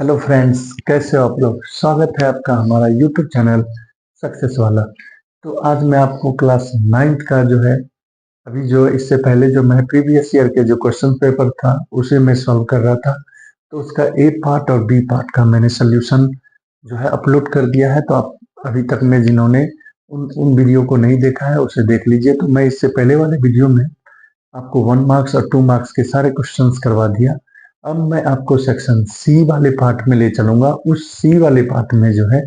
Hello friends, कैसे हो आप लोग। स्वागत है आपका हमारा यूट्यूब चैनल सक्सेस वाला। तो आज मैं आपको क्लास 9th का जो है अभी जो इससे पहले जो मैं प्रीवियस ईयर के जो क्वेश्चन पेपर था उसे मैं सॉल्व कर रहा था। तो उसका ए पार्ट और बी पार्ट का मैंने सोल्यूशन जो है अपलोड कर दिया है। तो आप अभी तक में जिन्होंने उन वीडियो को नहीं देखा है उसे देख लीजिए। तो मैं इससे पहले वाले वीडियो में आपको 1 मार्क्स और 2 मार्क्स के सारे क्वेश्चंस करवा दिया। अब मैं आपको सेक्शन सी वाले पार्ट में ले चलूंगा। उस सी वाले पार्ट में जो है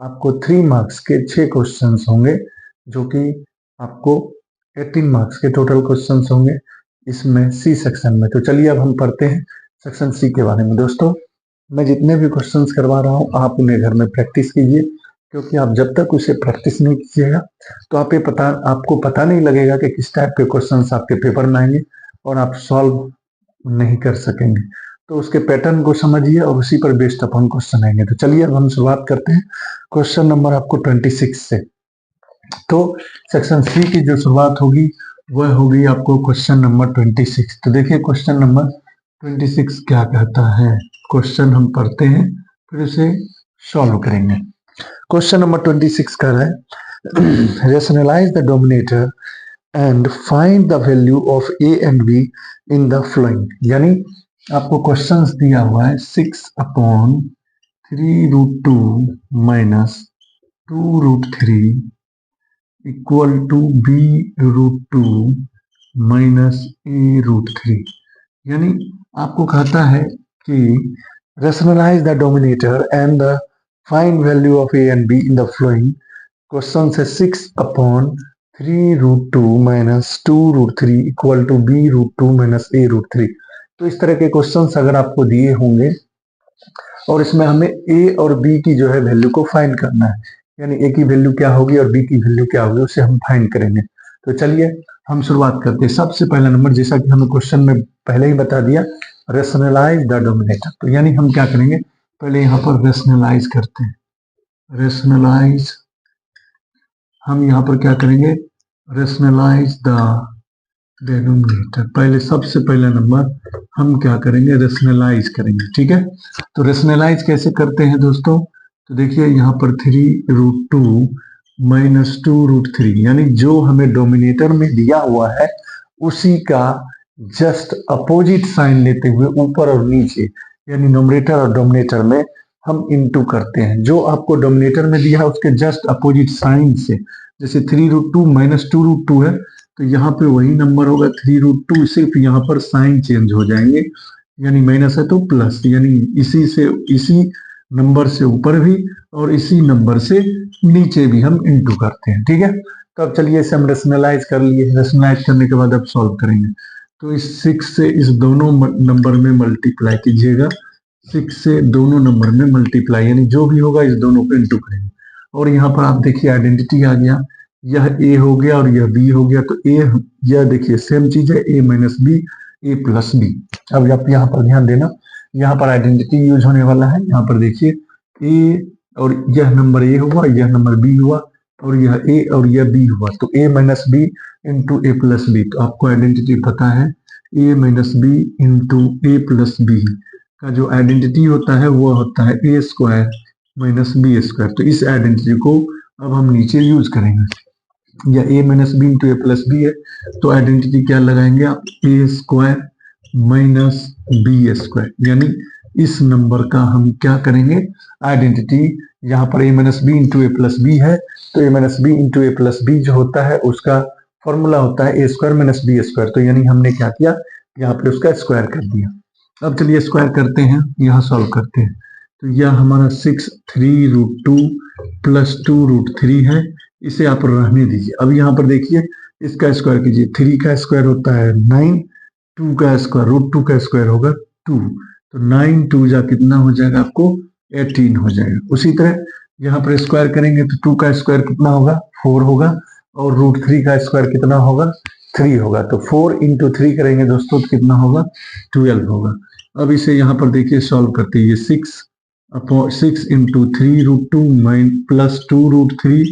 आपको 3 मार्क्स के 6 क्वेश्चंस होंगे, जो कि आपको 18 मार्क्स के टोटल क्वेश्चंस होंगे इसमें सी सेक्शन में। तो चलिए अब हम पढ़ते हैं सेक्शन सी के बारे में। दोस्तों, मैं जितने भी क्वेश्चंस करवा रहा हूँ आप उन्हें घर में प्रैक्टिस कीजिए, क्योंकि आप जब तक उसे प्रैक्टिस नहीं कीजिएगा तो आपको पता नहीं लगेगा कि किस टाइप के क्वेश्चंस आपके पेपर में आएंगे और आप सॉल्व नहीं कर सकेंगे। तो उसके पैटर्न को समझिए और उसी पर बेस्ड अपन क्वेश्चन आएंगे। तो चलिए अब हम शुरुआत करते हैं क्वेश्चन नंबर आपको 26 से। तो सेक्शन सी की जो शुरुआत होगी वह होगी आपको क्वेश्चन नंबर 26। तो देखिए क्वेश्चन नंबर 26 क्या कहता है। क्वेश्चन हम पढ़ते हैं फिर उसे सॉल्व करेंगे। क्वेश्चन नंबर 26 कर रहा है rationalise the denominator and find the value of A and B in the following. यानी आपको क्वेश्चंस दिया हुआ है 6/3√2 minus 2√3 equal to b√2 minus a√3। यानी आपको कहता है कि rationalise the denominator and the find value of A and B in the following. Question से 6/3√2 minus 2√3 equal to b√2 minus a√3। तो इस तरह के क्वेश्चंस अगर आपको दिए होंगे और इसमें हमें a और b की जो है वैल्यू को फाइंड करना है, यानी a की वैल्यू क्या होगी और b की वैल्यू क्या होगी उसे हम फाइंड करेंगे। तो चलिए हम शुरुआत करते हैं। सबसे पहला नंबर, जैसा कि हमें क्वेश्चन में पहले ही बता दिया, रेशनलाइज द डोमिनेटर। तो यानी हम क्या करेंगे, पहले यहाँ पर रेशनलाइज करते हैं। रेशनलाइज, हम यहाँ पर क्या करेंगे, रेशनलाइज द डिनोमिनेटर। पहले सबसे पहला नंबर हम क्या करेंगे, रेशनलाइज करेंगे। ठीक है, तो रेशनलाइज कैसे करते हैं दोस्तों। तो देखिए यहाँ पर 3√2 माइनस 2√3, यानी जो हमें डोमिनेटर में दिया हुआ है उसी का जस्ट अपोजिट साइन लेते हुए ऊपर और नीचे, यानी नोमिनेटर और डोमिनेटर में हम इनटू करते हैं। जो आपको डोमिनेटर में दिया है उसके जस्ट अपोजिट साइन से, जैसे 3√2 माइनस 2√2 है तो यहाँ पे वही नंबर होगा 3√2, सिर्फ यहाँ पर साइन चेंज हो जाएंगे, यानी माइनस है तो प्लस, यानी इसी नंबर से ऊपर भी और इसी नंबर से नीचे भी हम इनटू करते हैं। ठीक है, तो अब चलिए इसे हम रेशनलाइज कर लिए। रेशनलाइज करने के बाद अब सॉल्व करेंगे। तो इस 6 से इस दोनों नंबर में मल्टीप्लाई कीजिएगा, 6 से दोनों नंबर में मल्टीप्लाई, यानी जो भी होगा इस दोनों पे इंटू करेंगे। और यहाँ पर आप देखिए आइडेंटिटी आ गया, यह a हो गया और यह b हो गया। तो a, यह देखिए सेम चीज है, a minus B a plus B. अब आप यहाँ पर ध्यान देना, यहाँ पर आइडेंटिटी यूज होने वाला है। यहाँ पर देखिए a और यह नंबर a हुआ, यह नंबर b हुआ और यह a और यह b हुआ, तो a minus B into a plus B. तो आपको आइडेंटिटी पता है, a minus B into a plus B का जो आइडेंटिटी होता है वो होता है a square minus B square. तो इस आइडेंटिटी को अब हम नीचे यूज करेंगे, या a minus B into A plus B है तो आइडेंटिटी क्या लगाएंगे आप, a square minus B square. यानी इस नंबर का हम क्या करेंगे, आइडेंटिटी, यहाँ पर a minus B into A plus B है तो a minus B into A plus B जो होता है उसका फॉर्मूला होता है a square minus B square. तो यानी हमने क्या किया, यहाँ पर उसका स्क्वायर कर दिया। अब चलिए स्क्वायर करते हैं, यहाँ सॉल्व करते हैं। तो यह हमारा 6/3√2 प्लस 2√3 है, इसे आप रहने दीजिए। अब यहाँ पर देखिए इसका स्क्वायर कीजिए, 3 का स्क्वायर होता है 9, 2 का स्क्वायर √2 का स्क्वायर होगा 2, तो 9 2 जा कितना हो जाएगा आपको 18 हो जाएगा। उसी तरह यहाँ पर स्क्वायर करेंगे तो 2 का स्क्वायर कितना होगा 4 होगा और √3 का स्क्वायर कितना होगा 3 होगा। तो 4 इंटू 3 करेंगे दोस्तों तो कितना होगा 12 होगा। अब इसे यहाँ पर देखिए सॉल्व करते हैं, 6 इंटू 3√2 प्लस 2√3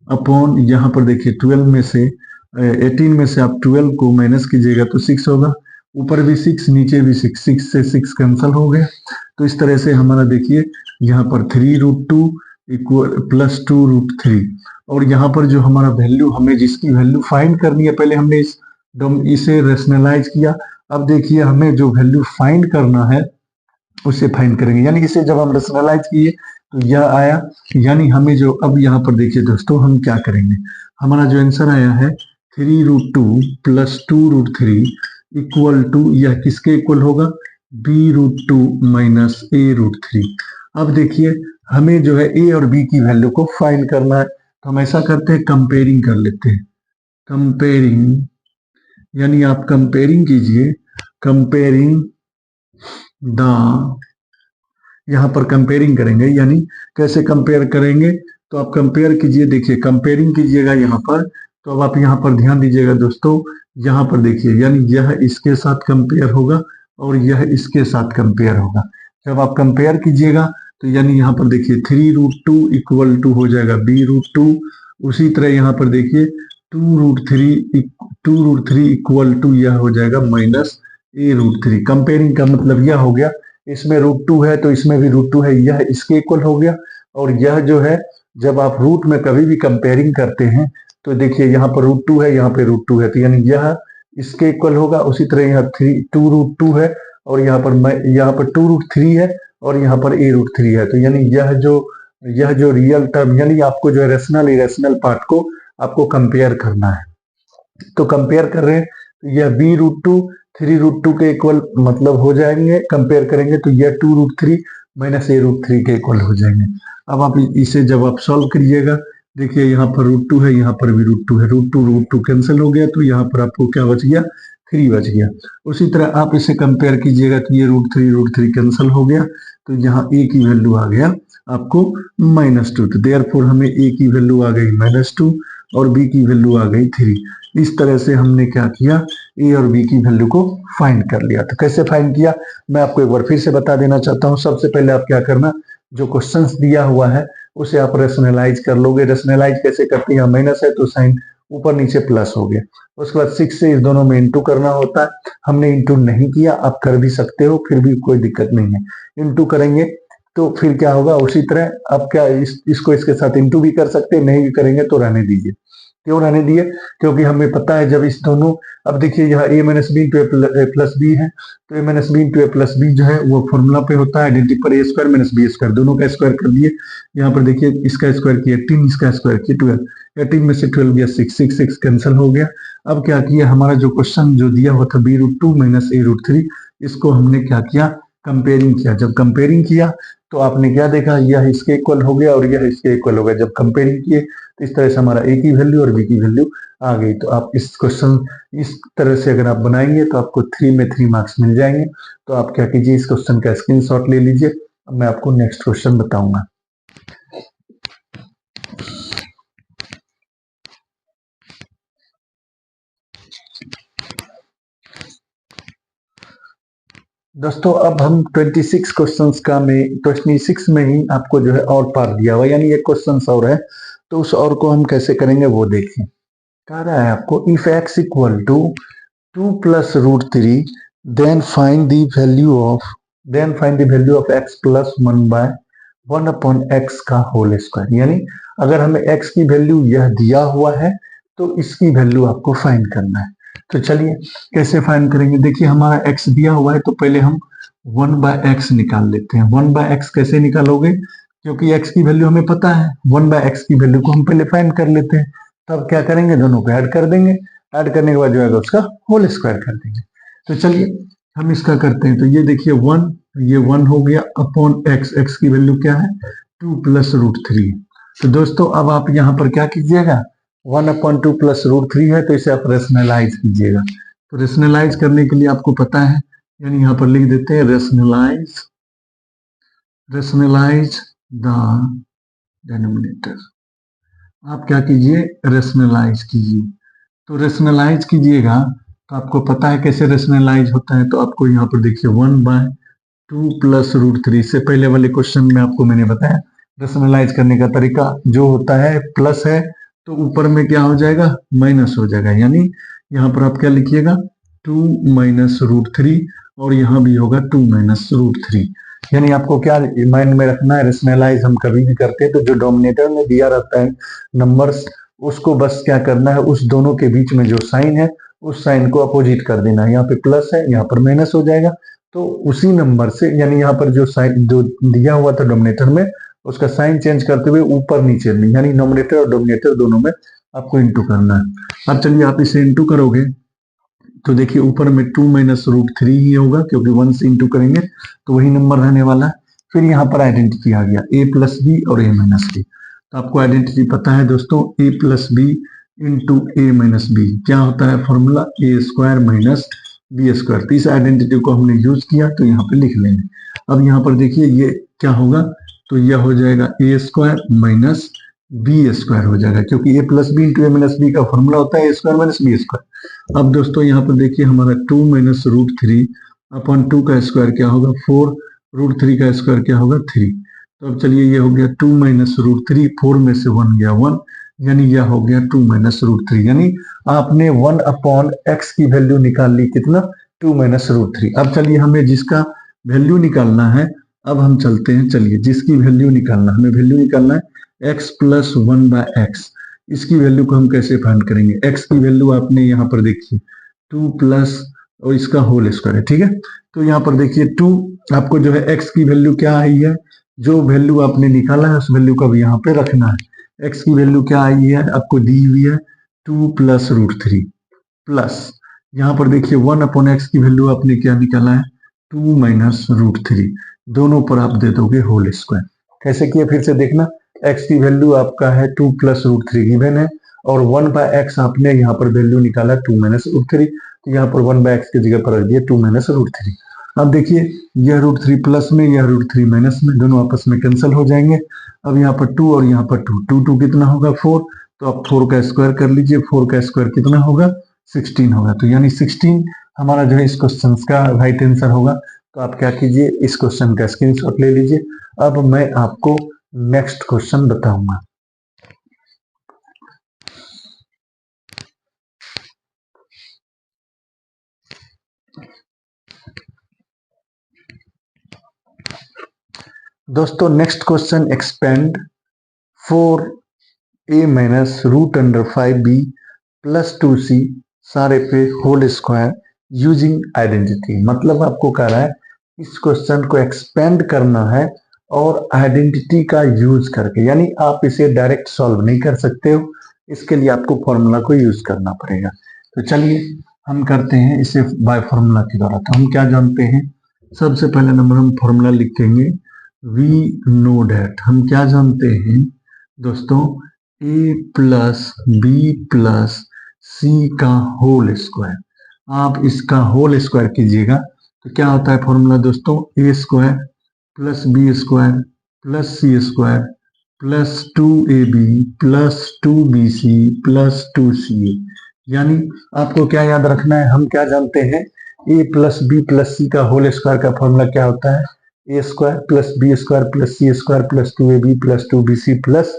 अपॉन, यहाँ पर देखिए 12 में से 18 में से आप 12 को माइनस कीजिएगा तो 6 होगा ऊपर भी 6 नीचे भी 6, 6 से 6 कैंसिल हो गया। तो इस तरह से हमारा देखिए यहाँ पर 3√2 इक्वल +2√3, और यहाँ पर जो हमारा वैल्यू, हमें जिसकी वैल्यू फाइंड करनी है, पहले हमने इसे रेशनलाइज किया। अब देखिए हमें जो वैल्यू फाइंड करना है उसे फाइंड करेंगे, यानी इसे जब हम रेशनलाइज किए तो यह आया। यानी हमें जो, अब यहाँ पर देखिए दोस्तों हम क्या करेंगे, हमारा जो आंसर आया है 3√2 + 2√3 इक्वल टू, यह किसके इक्वल होगा, b√2 - a√3। अब देखिए हमें जो है a और b की वैल्यू को फाइंड करना है, तो हम ऐसा करते हैं, कंपेयरिंग कर लेते हैं। कंपेयरिंग यानी आप कंपेयरिंग कीजिए, कंपेयरिंग द, यहाँ पर कंपेयरिंग करेंगे, यानी कैसे कंपेयर करेंगे, तो आप कंपेयर कीजिए, देखिए कंपेयरिंग कीजिएगा यहाँ पर। तो अब आप यहाँ पर ध्यान दीजिएगा दोस्तों, यहाँ पर देखिए, यानी यह इसके साथ कंपेयर होगा और यह इसके साथ कंपेयर होगा। जब आप कंपेयर कीजिएगा तो यानी यहाँ पर देखिए 3√2 इक्वल टू हो जाएगा b√2। उसी तरह यहाँ पर देखिए 2√3 इक्वल टू यह हो जाएगा -a√3। कंपेयरिंग का मतलब यह हो गया, इसमें √2 है तो इसमें भी √2 है, यह इसके इक्वल हो गया। और यह जो है, जब आप रूट में कभी भी कंपेयरिंग करते हैं तो देखिए यहाँ पर √2 है, यहाँ पे √2 है, तो यानी यह इसके इक्वल होगा। उसी तरह यहाँ 2√2 है और यहाँ पर 2√3 है और यहाँ पर a√3 है, तो यानी यह जो रियल टर्म, यानी आपको जो है रेशनल इरेशनल पार्ट को आपको कंपेयर करना है। तो कंपेयर कर रहे हैं, तो यह b√2 3√2 के इक्वल मतलब हो जाएंगे, कंपेयर करेंगे तो यह 2√3 - a√3 के इक्वल हो जाएंगे। अब आप इसे जब आप सॉल्व करिएगा, देखिए यहाँ पर √2 है, यहाँ पर भी √2 है, √2 कैंसिल हो गया, तो यहाँ पर आपको क्या बच गया, 3 बच गया। उसी तरह आप इसे कंपेयर कीजिएगा तो ये √3 कैंसिल हो गया, तो यहाँ a की वैल्यू आ गया आपको -2। तो देयरफॉर हमें a की वैल्यू आ गई -2 और b की वैल्यू आ गई 3। इस तरह से हमने क्या किया, a और b की वैल्यू को फाइंड कर लिया। तो कैसे फाइंड किया, मैं आपको एक बार फिर से बता देना चाहता हूँ। सबसे पहले आप क्या करना, जो क्वेश्चंस दिया हुआ है उसे आप रेशनलाइज कर लोगे। रेशनलाइज कैसे करते हैं, माइनस है तो साइन ऊपर नीचे प्लस हो गया। उसके बाद 6 से इस दोनों में इंटू करना होता है, हमने इंटू नहीं किया, आप कर भी सकते हो, फिर भी कोई दिक्कत नहीं है। इंटू करेंगे तो फिर क्या होगा, उसी तरह आप क्या इसको इसके साथ इंटू भी कर सकते हैं, नहीं भी करेंगे तो रहने दीजिए। क्यों रहने दिए, क्योंकि हमें पता है जब इस दोनों, अब देखिए यहाँ a - b into a + b है, तो a - b into a + b जो है वो फॉर्मूला पे होता है, आइडेंटिटी पर a² - b², दोनों का स्क्वायर कर दिए। यहाँ पर देखिए इसका स्क्वायर किया 18, इसका स्क्वायर किया 12, 18 में से 12 गया 6 कैंसिल हो गया। अब क्या किया, हमारा जो क्वेश्चन जो दिया हुआ था b√2 - a√3, इसको हमने क्या किया, कंपेयरिंग किया। जब कंपेयरिंग किया तो आपने क्या देखा, यह इसके इक्वल हो गया और यह इसके इक्वल हो गया। जब कंपेयरिंग किए तो इस तरह से हमारा a की वैल्यू और b की वैल्यू आ गई। तो आप इस क्वेश्चन इस तरह से अगर आप बनाएंगे तो आपको 3 में 3 मार्क्स मिल जाएंगे। तो आप क्या कीजिए, इस क्वेश्चन का स्क्रीनशॉट ले लीजिए। अब मैं आपको नेक्स्ट क्वेश्चन बताऊंगा। दोस्तों अब हम 26 क्वेश्चंस का में 26 में ही आपको जो है और पार्ट दिया हुआ, यानी एक क्वेश्चन और है, तो उस और को हम कैसे करेंगे वो देखिए। कह रहा है आपको, if x equal to 2 + √3 then find the value of x + 1/1/x का होल स्क्वायर। यानी अगर हमें x की वैल्यू यह दिया हुआ है तो इसकी वैल्यू आपको फाइंड करना है। तो चलिए कैसे फाइंड करेंगे, देखिए हमारा x दिया हुआ है तो पहले हम 1/x निकाल लेते हैं। 1/x कैसे निकालोगे, क्योंकि x की वैल्यू हमें पता है, 1/x की वैल्यू को हम पहले फाइंड कर लेते हैं। तब क्या करेंगे, दोनों को ऐड कर देंगे, ऐड करने के बाद जो है उसका होल स्क्वायर कर देंगे। तो चलिए हम इसका करते हैं। तो ये देखिए 1, ये 1 हो गया अपॉन x, x की वैल्यू क्या है 2 + √3। तो दोस्तों अब आप यहाँ पर क्या कीजिएगा, 1/2 + √3 है तो इसे आप रेशनलाइज कीजिएगा। तो रेशनलाइज करने के लिए आपको पता है, यानी यहाँ पर लिख देते हैं रेशनलाइज द डिनोमिनेटर। आप क्या कीजिए, रेशनलाइज कीजिए। तो रेशनलाइज कीजिएगा तो आपको पता है कैसे रेशनलाइज होता है। तो आपको यहाँ पर देखिए 1/2 + √3 से पहले वाले क्वेश्चन में आपको मैंने बताया रेशनलाइज करने का तरीका जो होता है, प्लस है तो ऊपर में क्या हो जाएगा, माइनस हो जाएगा। यानी यहाँ पर आप क्या लिखिएगा, 2 माइनस रूट थ्री, और यहाँ भी होगा 2 माइनस रूट थ्री। यानी आपको क्या माइंड में रखना है, रेशनलाइज हम कभी भी करते हैं तो जो डोमिनेटर में दिया रहता है नंबर्स, उसको बस क्या करना है, उस दोनों के बीच में जो साइन है उस साइन को अपोजिट कर देना है। यहाँ पे प्लस है, यहाँ पर माइनस हो जाएगा, तो उसी नंबर से, यानी यहाँ पर जो साइन जो दिया हुआ था डोमिनेटर में, उसका साइन चेंज करते हुए ऊपर नीचे में, यानी नोमिनेटर और डोमिनेटर दोनों में आपको इंटू करना है। अब चलिए आप इसे इंटू करोगे तो देखिए ऊपर में 2 माइनस रूट थ्री ही होगा, क्योंकि 1 से इंटू करेंगे तो वही नंबर रहने वाला है। फिर यहाँ पर आइडेंटिटी आ गया a प्लस बी और a माइनस बी। तो आपको आइडेंटिटी पता है दोस्तों, a plus B into A minus B क्या होता है formula, A square minus B square. तो इस आइडेंटिटी को हमने यूज किया तो यहाँ पे लिख लेंगे। अब यहाँ पर देखिए ये क्या होगा, तो यह हो जाएगा ए स्क्वायर माइनस बी स्क्वायर हो जाएगा, क्योंकि ए plus B into A minus B का फॉर्मूला होता है A square minus B square. अब दोस्तों यहाँ पर देखिए हमारा 2 माइनस रूट थ्री अपॉन 2 का स्क्वायर क्या होगा 4, रूट थ्री का स्क्वायर क्या होगा 3। तो अब चलिए ये हो गया 2 माइनस रूट थ्री, 4 में से 1 गया 1, यानी यह हो गया 2 माइनस रूट थ्री। यानी आपने 1 अपॉन एक्स की वैल्यू निकाल ली, कितना 2 माइनस रूट थ्री। अब चलिए हमें जिसका वैल्यू निकालना है, अब हम चलते हैं, चलिए जिसकी वैल्यू निकालना, हमें वैल्यू निकालना है x प्लस 1 बाय एक्स। इसकी वैल्यू को हम कैसे फाइंड करेंगे, x की वैल्यू आपने यहाँ पर देखिए 2 प्लस और इसका होल स्क्वायर है, ठीक है। तो यहाँ पर देखिए 2, आपको जो है x की वैल्यू क्या आई है, जो वैल्यू आपने निकाला है उस वैल्यू को भी यहाँ पे रखना है। x की वैल्यू क्या आई है, आपको दी हुई है 2 प्लस रूट थ्री, प्लस यहाँ पर देखिए 1 अपॉन एक्स की वैल्यू आपने क्या निकाला है 2 माइनस रूट थ्री, दोनों पर आप दे दोगे होल स्क्वायर। कैसे किया फिर से देखना, x की वैल्यू आपका है 2 प्लस रूट थ्री गिवन है, और 1 बाय एक्स आपने यहाँ पर वैल्यू निकाला 2 माइनस रूट थ्री, तो यहाँ पर 1 बाय एक्स की जगह पर रख दिया 2 माइनस रूट थ्री। अब देखिए यह रूट थ्री प्लस में, यह रूट थ्री माइनस में, दोनों आपस में कैंसिल हो जाएंगे। अब यहाँ पर 2 और यहाँ पर 2 कितना होगा 4, तो आप 4 का स्क्वायर कर लीजिए, 4 का स्क्वायर कितना होगा 16 होगा। तो यानी 16 हमारा जो है इस क्वेश्चन का राइट आंसर होगा। तो आप क्या कीजिए, इस क्वेश्चन का स्क्रीनशॉट ले लीजिए। अब मैं आपको नेक्स्ट क्वेश्चन बताऊंगा। दोस्तों next question, expand 4a minus root under 5b plus 2c सारे पे होल स्क्वायर यूजिंग आइडेंटिटी। मतलब आपको कह रहा है इस क्वेश्चन को एक्सपेंड करना है और आइडेंटिटी का यूज करके, यानी आप इसे डायरेक्ट सॉल्व नहीं कर सकते हो, इसके लिए आपको फॉर्मूला को यूज करना पड़ेगा। तो चलिए हम करते हैं इसे बाय फॉर्मूला के द्वारा। तो हम क्या जानते हैं, सबसे पहले नंबर हम फॉर्मूला लिखेंगे, वी नो डैट, हम क्या जानते हैं दोस्तों, a plus B plus C का होल स्क्वायर। आप इसका होल स्क्वायर कीजिएगा तो क्या होता है फॉर्मूला दोस्तों, A square plus B square plus C square plus 2ab plus 2bc plus 2ca। यानी आपको क्या याद रखना है, हम क्या जानते हैं, a plus B plus C का होल स्क्वायर का फॉर्मूला क्या होता है, A square plus B square plus C square plus 2ab plus 2bc plus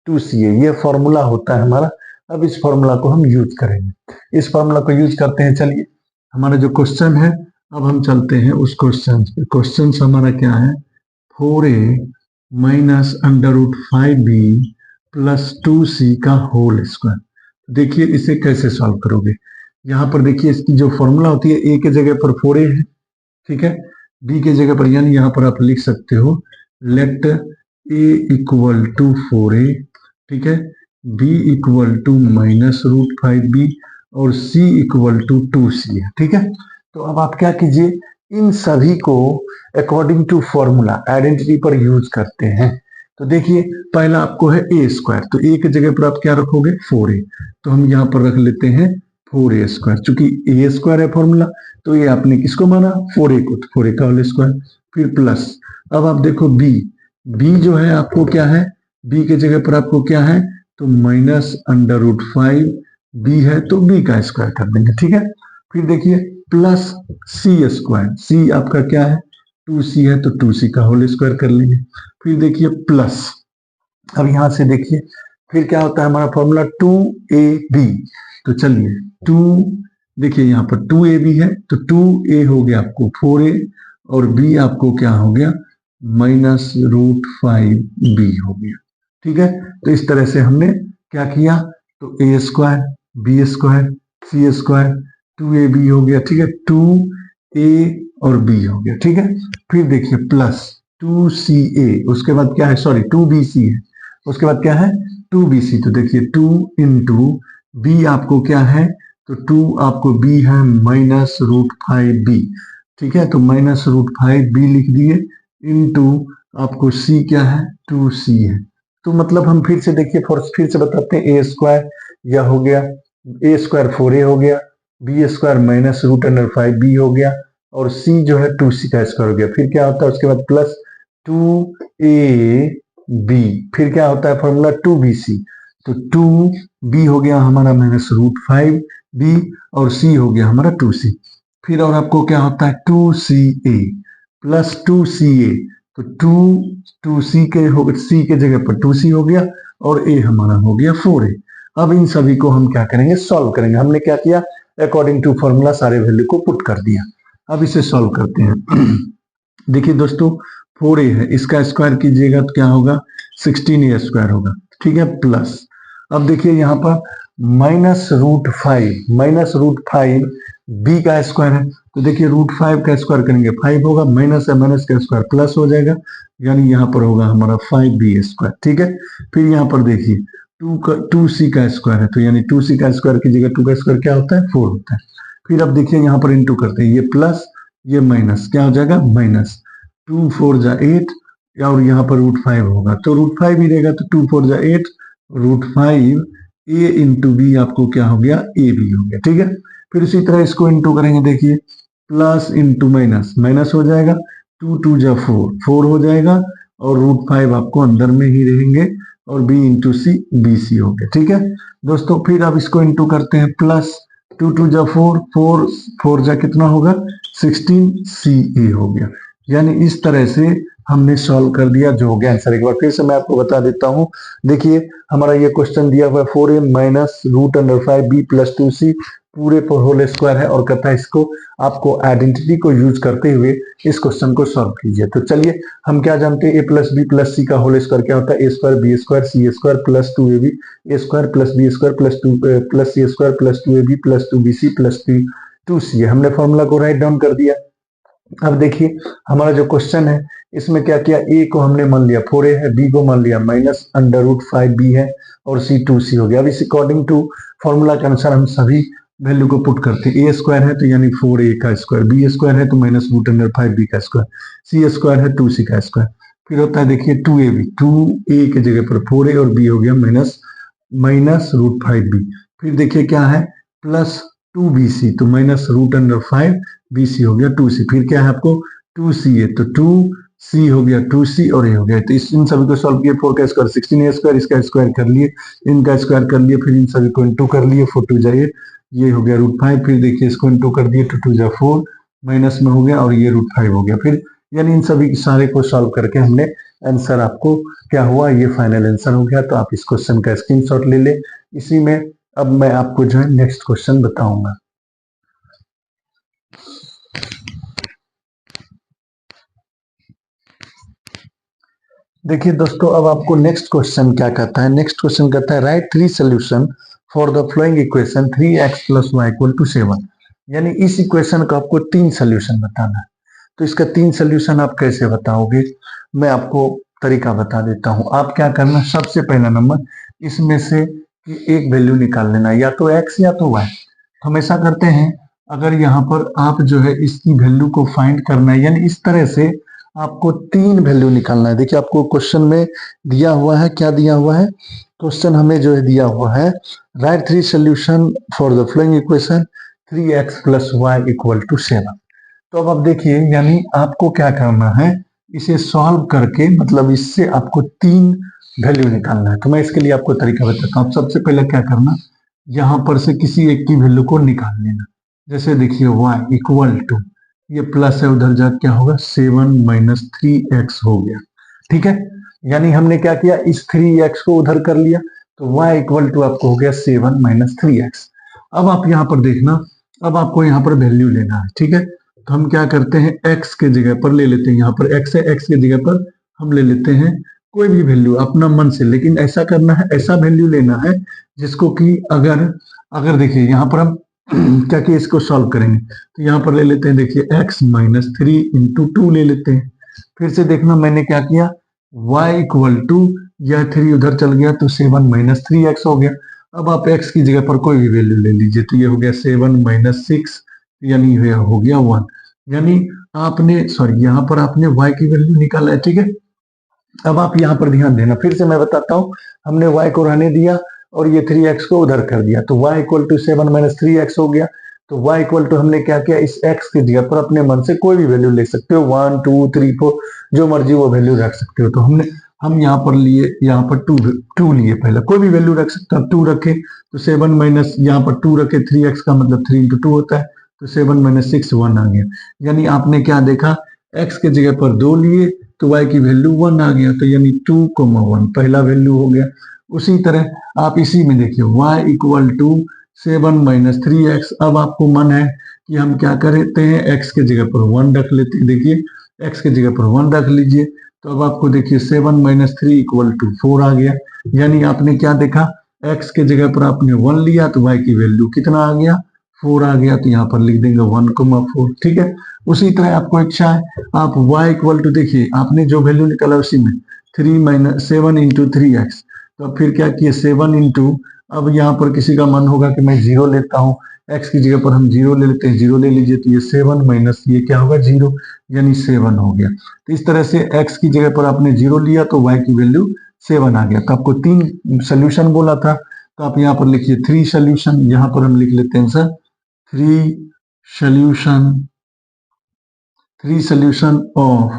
2ca। ये फॉर्मूला होता है हमारा। अब इस फॉर्मूला को हम यूज करेंगे, इस फॉर्मूला को यूज करते हैं। चलिए हमारा जो क्वेश्चन है, अब हम चलते हैं उस क्वेश्चन पे। क्वेश्चन हमारा क्या है, 4a minus under root 5b plus 2c का होल स्क्वायर। देखिए इसे कैसे सॉल्व करोगे, यहाँ पर देखिए इसकी जो फॉर्मूला होती है, a के जगह पर 4a है, ठीक है, b के जगह पर, यानी यहाँ पर आप लिख सकते हो late a equal to 4a, ठीक है, b equal to minus root 5b और c इक्वल टू 2c है, ठीक है। तो अब आप क्या कीजिए, इन सभी को अकॉर्डिंग टू फॉर्मूला आइडेंटिटी पर यूज करते हैं। तो देखिए पहला आपको है ए स्क्वायर, तो ए की जगह पर आप क्या रखोगे 4a, तो हम यहाँ पर रख लेते हैं 4a स्क्वायर, चूंकि ए स्क्वायर है फॉर्मूला, तो ये आपने किसको माना 4a को, तो 4a का होल स्क्वायर, फिर प्लस। अब आप देखो बी जो है आपको क्या है, बी के जगह पर आपको क्या है, तो माइनस अंडर रूट 5 बी है, तो बी का स्क्वायर कर देंगे, ठीक है। फिर देखिए प्लस सी स्क्वायर, सी आपका क्या है 2c है, तो 2c का होल स्क्वायर कर लेंगे। फिर देखिए प्लस, अब यहां से देखिए फिर क्या होता है हमारा फॉर्मूला 2ab, तो चलिए 2 देखिए यहाँ पर 2ab है तो 2a हो गया आपको 4a और b आपको क्या हो गया -√5b हो गया। ठीक है, तो इस तरह से हमने क्या किया, तो a square b square c square 2ab हो गया। ठीक है, 2a और b हो गया। ठीक है, फिर देखिए प्लस 2ca, उसके बाद क्या है, सॉरी 2bc है, उसके बाद क्या है 2bc। तो देखिए 2 इंटू b आपको क्या है, तो 2 आपको b है -√5b। ठीक है, तो -√5b लिख दिए इंटू आपको c क्या है 2c है। तो मतलब हम फिर से देखिए फिर से बताते हैं, a स्क्वायर या हो गया a स्क्वायर 4a हो गया, b स्क्वायर -√5b हो गया और c जो है 2c का स्क्वायर हो गया। फिर क्या होता है उसके बाद प्लस 2ab, फिर क्या होता है फॉर्मूला 2bc, तो 2b हो गया हमारा -√5b और c हो गया हमारा 2c। फिर और आपको क्या होता है 2ca प्लस 2ca, तो 2c के जगह पर 2c हो गया और a हमारा हो गया 4a। अब इन सभी को हम क्या करेंगे, सॉल्व करेंगे। हमने क्या किया, अकॉर्डिंग टू फॉर्मूला सारे वैल्यू को पुट कर दिया। अब इसे सॉल्व करते हैं। देखिए दोस्तों 4a है, इसका स्क्वायर कीजिएगा तो क्या होगा 16a स्क्वायर होगा। ठीक है, प्लस अब देखिए यहाँ पर -√5 b का स्क्वायर है, तो देखिए √5 का स्क्वायर करेंगे 5 होगा, माइनस है माइनस का स्क्वायर प्लस हो जाएगा, यानी यहाँ पर होगा हमारा 5b स्क्वायर। ठीक है, फिर यहाँ पर देखिए 2c का स्क्वायर है, तो यानी 2c का स्क्वायर की जगह 2 का स्क्वायर क्या होता है 4 होता है। फिर अब देखिए यहाँ पर इंटू करते हैं, ये प्लस ये माइनस क्या हो जाएगा माइनस 2 4 जा 8 और यहाँ पर √5 होगा, तो √5 ही रहेगा, तो 2 4 जा 8 √5 a इंटू बी आपको क्या हो गया ए बी हो गया। ठीक है, फिर इसी तरह इसको इंटू करेंगे, देखिए प्लस इंटू माइनस माइनस हो जाएगा, 2 2 जा 4 हो जाएगा और √5 आपको अंदर में ही रहेंगे और b into C B C हो गया। ठीक है दोस्तों, फिर अब इसको इंटू करते हैं, प्लस 2 2 जा 4 4 4 जा कितना होगा 16ca हो गया। यानी इस तरह से हमने सॉल्व कर दिया, जो हो गया आंसर। एक बार फिर से मैं आपको बता देता हूं, देखिए हमारा ये क्वेश्चन दिया हुआ है 4a minus √5b plus 2c पूरे पर होल स्क्वायर है और कहता है इसको आपको आइडेंटिटी को यूज करते हुए इस क्वेश्चन को सॉल्व कीजिए। तो चलिए हम क्या जानते हैं, a plus B plus C का होल स्क्वायर क्या होता है, a square B square C square plus 2ab a square plus B square plus 2 plus C square plus 2ab plus 2bc plus 2c। हमने फॉर्मूला को write down कर दिया। अब देखिए हमारा जो क्वेश्चन है इसमें क्या किया, a को हमने मान लिया 4a है, b को मान लिया -√5b है और c 2c हो गया। अब इस अकॉर्डिंग टू फॉर्मूला के अनुसार हम सभी वैल्यू को पुट करते हैं। a स्क्वायर है तो यानी 4a का स्क्वायर, b स्क्वायर है तो -√5b का स्क्वायर, c स्क्वायर है 2c का स्क्वायर। फिर होता है देखिए 2ab, 2a की जगह पर 4a और b हो गया -√5b। फिर देखिए क्या है प्लस 2bc, तो -√5bc हो गया 2c। फिर क्या है आपको 2ca, तो 2c हो गया 2c और a हो गया। तो इन सभी को सॉल्व किए, 4 का स्क्वायर 16a स्क्वायर, इसका स्क्वायर कर लिए, इनका स्क्वायर कर लिए, फिर इन सभी को इंटू कर लिए, 4 2 जा 8 ये हो गया √5। फिर देखिए इसको इंटू कर दिए, 2 2 जा 4 माइनस में हो गया और ये √5 हो गया। फिर यानी इन सभी सारे को सॉल्व करके हमने आंसर आपको क्या हुआ, ये फाइनल आंसर हो गया। तो आप इस क्वेश्चन का स्क्रीनशॉट ले ले। इसी में अब मैं आपको जो है नेक्स्ट क्वेश्चन बताऊंगा। देखिए दोस्तों अब आपको नेक्स्ट क्वेश्चन क्या कहता है, नेक्स्ट क्वेश्चन कहता है right 3 solution for the flowing equation 3x + y = 7। यानी इस इक्वेशन का आपको 3 सॉल्यूशन बताना है। तो इसका 3 सॉल्यूशन आप कैसे बताओगे, मैं आपको तरीका बता देता हूं। आप क्या करना, सबसे पहला नंबर इसमें से एक वैल्यू निकाल लेना, या तो x या तो y। हम ऐसा करते हैं, अगर यहाँ पर आप जो है इसकी वैल्यू को फाइंड करना है, यानी इस तरह से आपको 3 वैल्यू निकालना है। देखिए आपको क्वेश्चन में दिया हुआ है, क्या दिया हुआ है, क्वेश्चन हमें जो है दिया हुआ है right 3 solution for the following equation 3x + y = 7। तो अब आप देखिए, यानी आपको क्या करना है, इसे सॉल्व करके मतलब इससे आपको 3 वैल्यू निकालना है। तो मैं इसके लिए आपको तरीका बताता हूँ। सबसे पहले क्या करना, यहाँ पर से किसी एक की वैल्यू को निकाल लेना। जैसे देखिए y = ये प्लस है, उधर जा क्या होगा 7 - 3x हो गया। ठीक है, यानी हमने क्या किया, इस 3x को उधर कर लिया, तो y = आपको हो गया 7 - 3x। अब आप यहाँ पर देखना, अब आपको यहाँ पर वैल्यू लेना है, ठीक है। तो हम क्या करते हैं, x के जगह पर ले लेते हैं, यहाँ पर x है, x के जगह पर हम ले लेते हैं कोई भी वैल्यू अपना मन से, लेकिन ऐसा करना है, ऐसा वैल्यू लेना है जिसको कि अगर अगर देखिए यहाँ पर हम क्या कि इसको सॉल्व करेंगे, तो यहाँ पर ले लेते हैं, देखिए x माइनस 3 × 2 ले लेते हैं। फिर से देखना मैंने क्या किया, y इक्वल टू, यह 3 उधर चल गया तो 7 माइनस 3x हो गया। अब आप x की जगह पर कोई भी वैल्यू ले लीजिए, तो ये हो गया 7 माइनस 6, यानी हो गया 1। यानी आपने सॉरी यहाँ पर आपने y की वैल्यू निकाला है, ठीक है। अब आप यहाँ पर ध्यान देना, फिर से मैं बताता हूँ, हमने y को रहने दिया और ये 3x को उधर कर दिया, तो y equal to 7 minus 3x हो गया। तो y इक्वल टू हमने क्या किया, इस x की जगह पर अपने मन से कोई भी वैल्यू ले सकते हो, 1 2 3 4 जो मर्जी वो वैल्यू रख सकते हो। तो हम यहाँ पर लिए, यहाँ पर 2 लिए, पहले कोई भी वैल्यू रख सकते हो, 2 रखे तो 7 माइनस, यहाँ पर 2 रखे, 3x का मतलब 3 × 2 होता है, तो 7 माइनस 6 1 आ गया। यानी आपने क्या देखा, x के जगह पर 2 लिए तो y की वैल्यू 1 आ गया, तो यानी 2,1 पहला वैल्यू हो गया। उसी तरह आप इसी में देखिए y equal to 7 minus 3x। अब आपको मन है कि हम क्या करते हैं, x के जगह पर 1 रख लेते हैं, देखिए x के जगह पर 1 रख लीजिए, तो अब आपको देखिए 7 माइनस 3 इक्वल टू 4 आ गया। यानी आपने क्या देखा, x के जगह पर आपने 1 लिया तो y की वैल्यू कितना आ गया, 4 आ गया, तो यहाँ पर लिख देंगे 1,4, ठीक है। उसी तरह आपको इच्छा है, आप y इक्वल टू, देखिए आपने जो वैल्यू निकाला उसी में 3 माइनस 7 × 3x, तो अब फिर क्या किए 7 इंटू, अब यहाँ पर किसी का मन होगा कि मैं 0 लेता हूँ, x की जगह पर हम 0 ले लेते हैं, 0 ले लीजिए, तो ये 7 माइनस ये क्या होगा 0, यानी 7 हो गया। तो इस तरह से x की जगह पर आपने 0 लिया तो y की वैल्यू 7 आ गया। तो आपको 3 सोल्यूशन बोला था, तो आप यहाँ पर लिखिए 3 सोल्यूशन, यहाँ पर हम लिख लेते हैं sir 3 solution, 3 solution of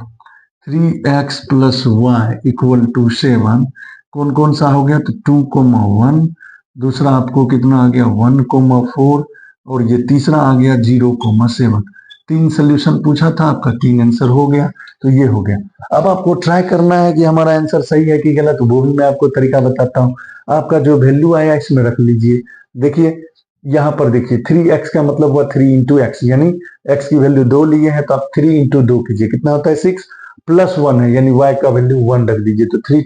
3x plus y equal to 7। कौन कौन सा हो गया, तो 2,1, दूसरा आपको कितना आ गया 1,4, और ये तीसरा आ गया 0,7। 3 सोल्यूशन पूछा था, आपका 3 आंसर हो गया, तो ये हो गया। अब आपको ट्राई करना है कि हमारा आंसर सही है कि गलत, वो भी मैं आपको तरीका बताता हूँ। आपका जो वैल्यू आया इसमें रख लीजिए, देखिए यहाँ पर देखिए 3x का मतलब हुआ 3 × x, यानी x की वैल्यू 2 लिए हैं तो आप 3 × 2 कीजिए, कितना होता है 6, प्लस 1 है, यानी y का वैल्यू 1 रख दीजिए, तो 3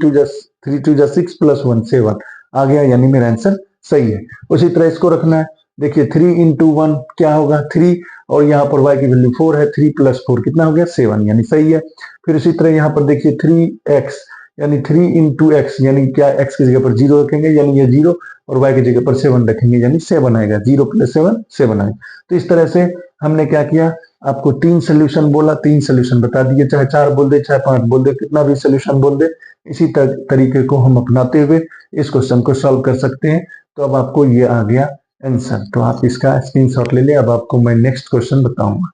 × 6 प्लस 1 7 आ गया, यानी मेरा आंसर सही है। उसी तरह इसको रखना है, देखिए 3 × 1 क्या होगा 3, और यहाँ पर y की वैल्यू 4 है, 3 + 4 कितना हो गया 7, यानी सही है। फिर उसी तरह यहाँ पर देखिए 3x, यानी 3 × x, यानी क्या x की जगह पर 0 रखेंगे, यानी ये 0, और y की जगह पर 7 रखेंगे, यानी 7 आएगा, 0 + 7 7 आएगा। तो इस तरह से हमने क्या किया, आपको 3 सोल्यूशन बोला, 3 सोल्यूशन बता दिए, चाहे 4 बोल दे चाहे 5 बोल दे, कितना भी सोल्यूशन बोल दे, इसी तरीके को हम अपनाते हुए इस क्वेश्चन को सॉल्व कर सकते हैं। तो अब आपको ये आ गया आंसर, तो आप इसका स्क्रीनशॉट ले लें। अब आपको मैं नेक्स्ट क्वेश्चन बताऊंगा।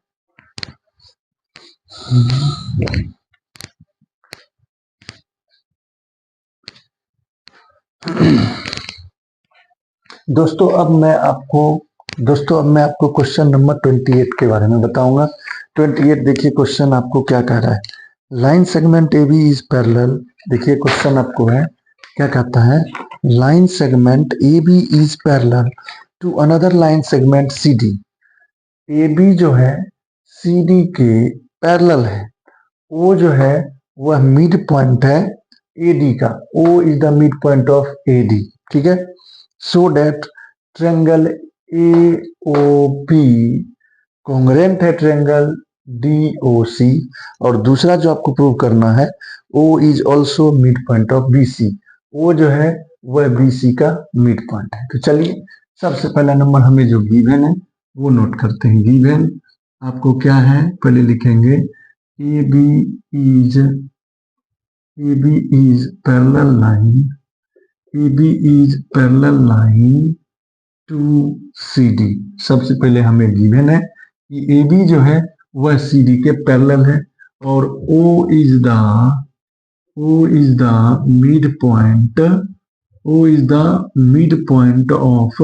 दोस्तों अब मैं आपको क्वेश्चन नंबर 28 के बारे में बताऊंगा। 28 देखिए क्वेश्चन आपको क्या कह रहा है, line segment A B is parallel. देखिए क्वेश्चन आपको है क्या कहता है, line segment A B is parallel to another line segment C D. A B जो है सी डी के पैरेलल है, ओ जो है वह मिड पॉइंट है ए डी का, O is the mid point of A D, ठीक है। So that triangle A O P congruent है ट्रायंगल डी ओ सी, और दूसरा जो आपको प्रूव करना है O is also mid point of B C, O जो है वह बी सी का मिड पॉइंट है। तो चलिए सबसे पहला नंबर हमें जो गिवन है वो नोट करते हैं। गिवन आपको क्या है, पहले लिखेंगे A B is parallel line, A B is parallel line to C D. सबसे पहले हमें गिवन है कि ए बी जो है वह सी डी के पैरेलल है, और O is the mid point, O is the mid point of,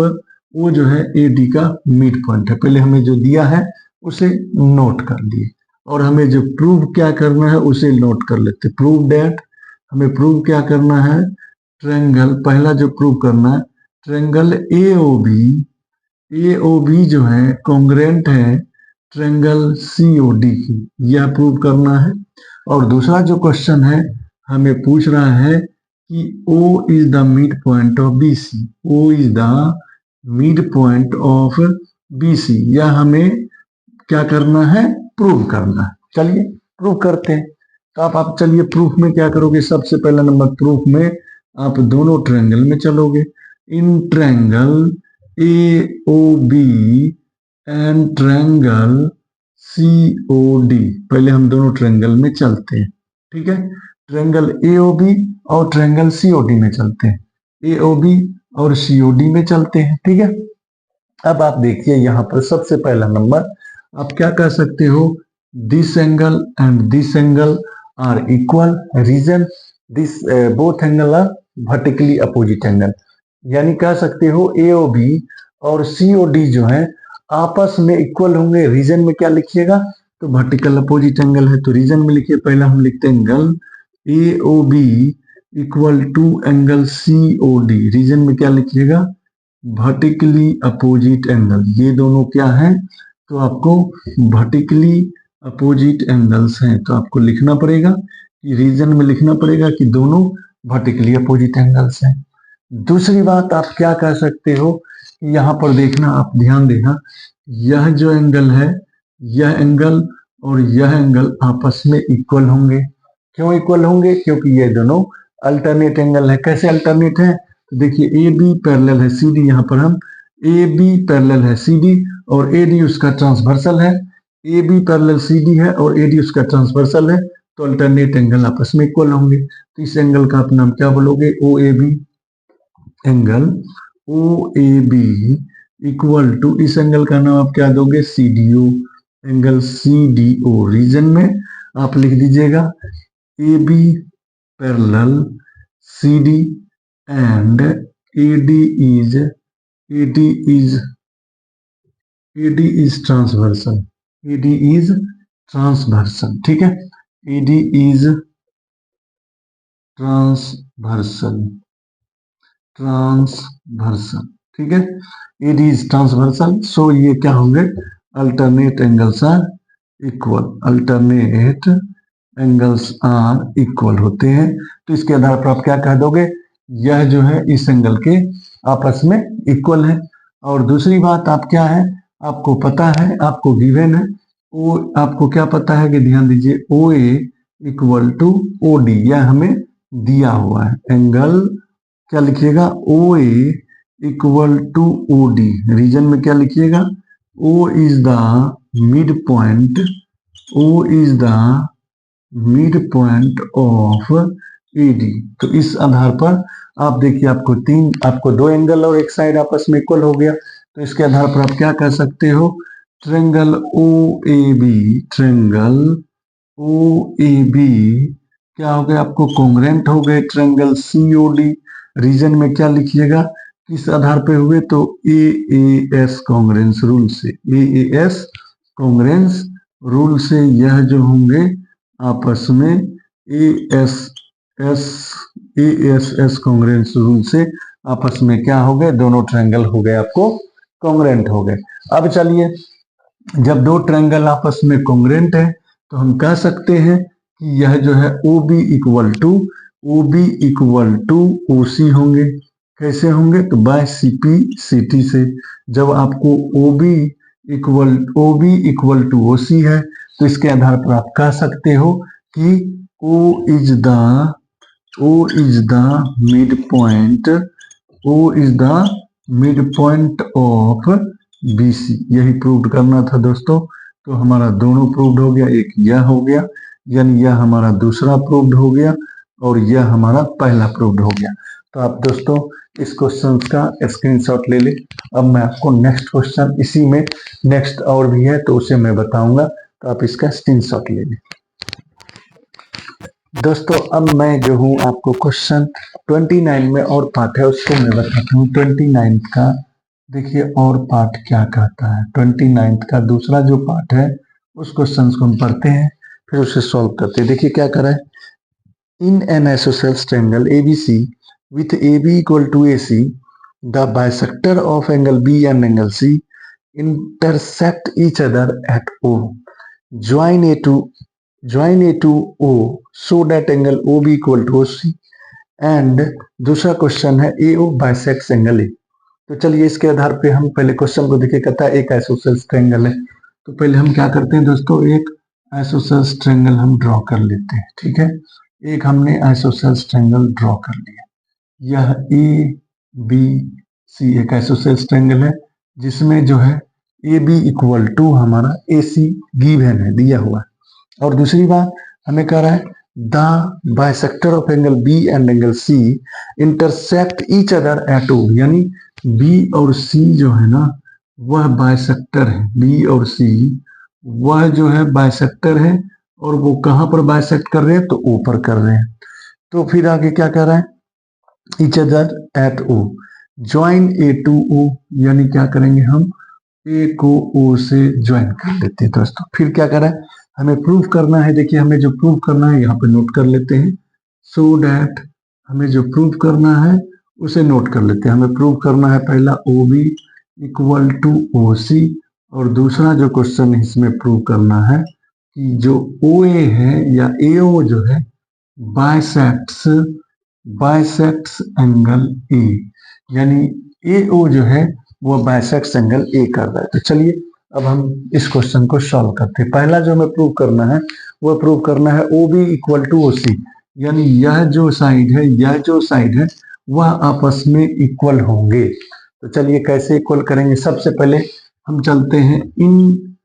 O जो है ए डी का मिड पॉइंट है। पहले हमें जो दिया है उसे नोट कर लिए, और हमें जो प्रूव क्या करना है उसे नोट कर लेते। प्रूव डेट, हमें प्रूव क्या करना है, ट्रायंगल, पहला जो प्रूव करना है triangle A O B A O B जो है कॉन्ग्रेंट है ट्रायंगल सी ओ डी की, यह प्रूव करना है। और दूसरा जो क्वेश्चन है हमें पूछ रहा है कि O is the mid point of B C, O is the mid point of B C, यह हमें क्या करना है, प्रूव करना है। चलिए प्रूव करते हैं। तो आप चलिए प्रूफ में क्या करोगे, सबसे पहला नंबर प्रूफ में आप दोनों ट्रायंगल में चलोगे। In triangle A O B and triangle C O D, पहले हम दोनों ट्रायंगल में चलते हैं, ठीक है। ट्रायंगल ए ओ बी और ट्रायंगल सी ओ डी में चलते हैं, ए ओ बी और सी ओ डी में चलते हैं, ठीक है। अब आप देखिए यहाँ पर सबसे पहला नंबर आप क्या कह सकते हो, this angle and this angle are equal, reason this both angle are vertically opposite angle, यानी कह सकते हो ए ओ बी और सी ओ डी जो है आपस में इक्वल होंगे। रीजन में क्या लिखिएगा, तो वर्टिकल अपोजिट एंगल है, तो रीजन में लिखिए, पहला हम लिखते हैं angle A O B equal to angle C O D, reason में क्या लिखिएगा, वर्टिकली अपोजिट एंगल, ये दोनों क्या हैं, तो आपको वर्टिकली अपोजिट एंगल्स हैं, तो आपको लिखना पड़ेगा कि रीजन में लिखना पड़ेगा कि दोनों वर्टिकली अपोजिट एंगल्स हैं। दूसरी बात आप क्या कह सकते हो, यहाँ पर देखना, आप ध्यान देना, यह जो एंगल है, यह एंगल और यह एंगल आपस में इक्वल होंगे। क्यों इक्वल होंगे, क्योंकि ये दोनों अल्टरनेट एंगल है। कैसे अल्टरनेट है, तो देखिए ए बी पैरेलल है सी डी, यहाँ पर हम ए बी पैरेलल है सी डी और ए डी उसका ट्रांसवर्सल है, A B parallel C D है और ए डी उसका ट्रांसवर्सल है, तो अल्टरनेट एंगल आपस में इक्वल होंगे। तो इस एंगल का आप नाम क्या बोलोगे, O A B, angle O A B equal to, इस एंगल का नाम आप क्या दोगे, C D O, angle C D O. Reason में आप लिख दीजिएगा A B parallel C D and AD is transversal, AD is transversal, ठीक है, AD is transversal, ठीक है, AD is transversal, सो ये क्या होंगे, alternate angles are equal, alternate angles are equal होते हैं। तो इसके आधार पर आप क्या कह दोगे, यह जो है इस एंगल के आपस में इक्वल है। और दूसरी बात आप क्या है, आपको पता है, आपको गिवन है, ओ आपको क्या पता है कि ध्यान दीजिए, O A equal to O D, यह हमें दिया हुआ है। एंगल क्या लिखिएगा, O A equal to O D, reason में क्या लिखिएगा, O is the mid point, O is the mid point of AD। तो इस आधार पर आप देखिए, आपको दो एंगल और एक साइड आपस में इक्वल हो गया, तो इसके आधार पर आप क्या कह सकते हो, ट्रायंगल OAB, ट्रायंगल OAB क्या हो गया, आपको कॉन्ग्रेंट हो गए ट्रायंगल COD। रीजन में क्या लिखिएगा, किस आधार पे हुए, तो AAS कॉन्ग्रेंस रूल से, AAS कॉन्ग्रेंस रूल से यह जो होंगे आपस में ASS कॉन्ग्रेंस रूल से आपस में क्या हो गए, दोनों ट्रायंगल हो गए आपको कॉन्ग्रेंट हो गए। अब चलिए, जब दो ट्रायंगल आपस में कॉन्ग्रेंट है तो हम कह सकते हैं कि यह जो है OB इक्वल टू OC होंगे। कैसे होंगे, तो बाय CP CT से। जब आपको OB इक्वल टू OC है तो इसके आधार पर आप कह सकते हो कि O is the midpoint of BC, यही प्रूव करना था दोस्तों। तो हमारा दोनों प्रूव्ड हो गया, एक यह हो गया, यानी यह हमारा दूसरा प्रूव्ड हो गया और यह हमारा पहला प्रूव्ड हो गया। तो आप दोस्तों इस क्वेश्चन का स्क्रीनशॉट ले लें। अब मैं आपको नेक्स्ट क्वेश्चन, इसी में नेक्स्ट और भी है तो उसे मैं बताऊंगा, तो आप इसका स्क्रीनशॉट ले लें। दोस्तों अब मैं जो हूँ आपको क्वेश्चन 29 में और पार्ट है उसको मैं बताता हूँ। 29 का देखिए और पार्ट क्या कहता है। 29 का दूसरा जो पार्ट है उस क्वेश्चन को हम पढ़ते हैं, फिर उसे सॉल्व करते हैं। देखिए क्या करा है, in an isosceles triangle ABC with AB equal to AC the bisector of angle B and angle C intersect each other at O. Join A to O so that angle OB equal to OC. And दूसरा question है AO bisects angle A. तो चलिए इसके आधार पे हम पहले question को देखिए। कहता है एक आइसोसेल्स ट्रायंगल है, तो पहले हम क्या करते हैं दोस्तों, एक आइसोसेल्स ट्रायंगल हम ड्रॉ कर लेते हैं। ठीक है, एक हमने आइसोसेल्स ट्रायंगल ड्रॉ कर लिया। यह ABC एक आइसोसेल्स ट्रायंगल है जिसमें जो है AB इक्वल टू हमारा AC गिवन है, दिया हुआ है। और दूसरी बात हमें कह रहा है the bisector of angle B and angle C intersect each other at O, यानी B और C जो है ना वह बाइसेक्टर है। B और C वह जो है बाइसेक्टर है, और वो कहाँ पर बाइसेक्ट कर रहे हैं, तो O पर कर रहे हैं। तो फिर आगे क्या कह रहा है, each other at O, join A to O, यानी क्या करेंगे हम ए को ओ से ज्वाइन कर लेते हैं दोस्तों। फिर क्या करा है, हमें प्रूव करना है। देखिए हमें जो प्रूव करना है यहाँ पे नोट कर लेते हैं, सो डैट हमें जो प्रूव करना है उसे नोट कर लेते हैं। हमें प्रूव करना है पहला O B equal to O C, और दूसरा जो क्वेश्चन इसमें प्रूव करना है कि जो ओ ए है या ए ओ जो है बाइसेक्ट्स एंगल ए, यानी ए ओ जो है वो बाइसेक्ट्स एंगल ए कर रहा है। तो चलिए अब हम इस क्वेश्चन को सॉल्व करते हैं। पहला जो हमें प्रूव करना है वो प्रूव करना है O B equal to O C, यानी यह जो साइड है वह आपस में इक्वल होंगे। तो चलिए कैसे इक्वल करेंगे, सबसे पहले हम चलते हैं इन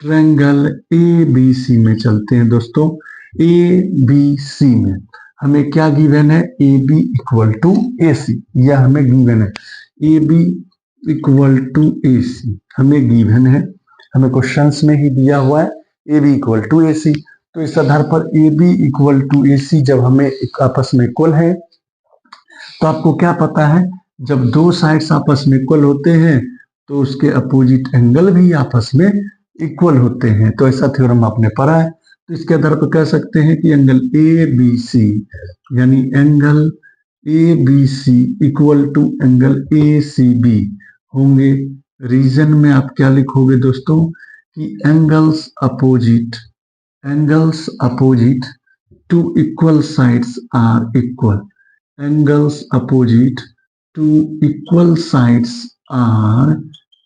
ट्रायंगल ए बी सी में चलते हैं दोस्तों। ए बी सी में हमें क्या गिवन है, ए बी इक्वल टू ए सी, यह हमें गिवन है। ए बी इक्वल टू ए सी हमें गिवन है, हमें क्वेश्चंस में ही दिया हुआ है ए बी इक्वल टू ए सी। तो इस आधार पर ए बी इक्वल टू ए सी जब हमें आपस में इक्वल है, तो आपको क्या पता है, जब दो साइड्स आपस में इक्वल होते हैं तो उसके अपोजिट एंगल भी आपस में इक्वल होते हैं। तो ऐसा थ्योरम आपने पढ़ा है। तो इसके आधार पर कह सकते हैं कि एंगल ए बी सी, यानी angle A B C equal to angle A C B होंगे। रीजन में आप क्या लिखोगे दोस्तों कि angles opposite to equal sides are equal. Angles opposite to equal sides are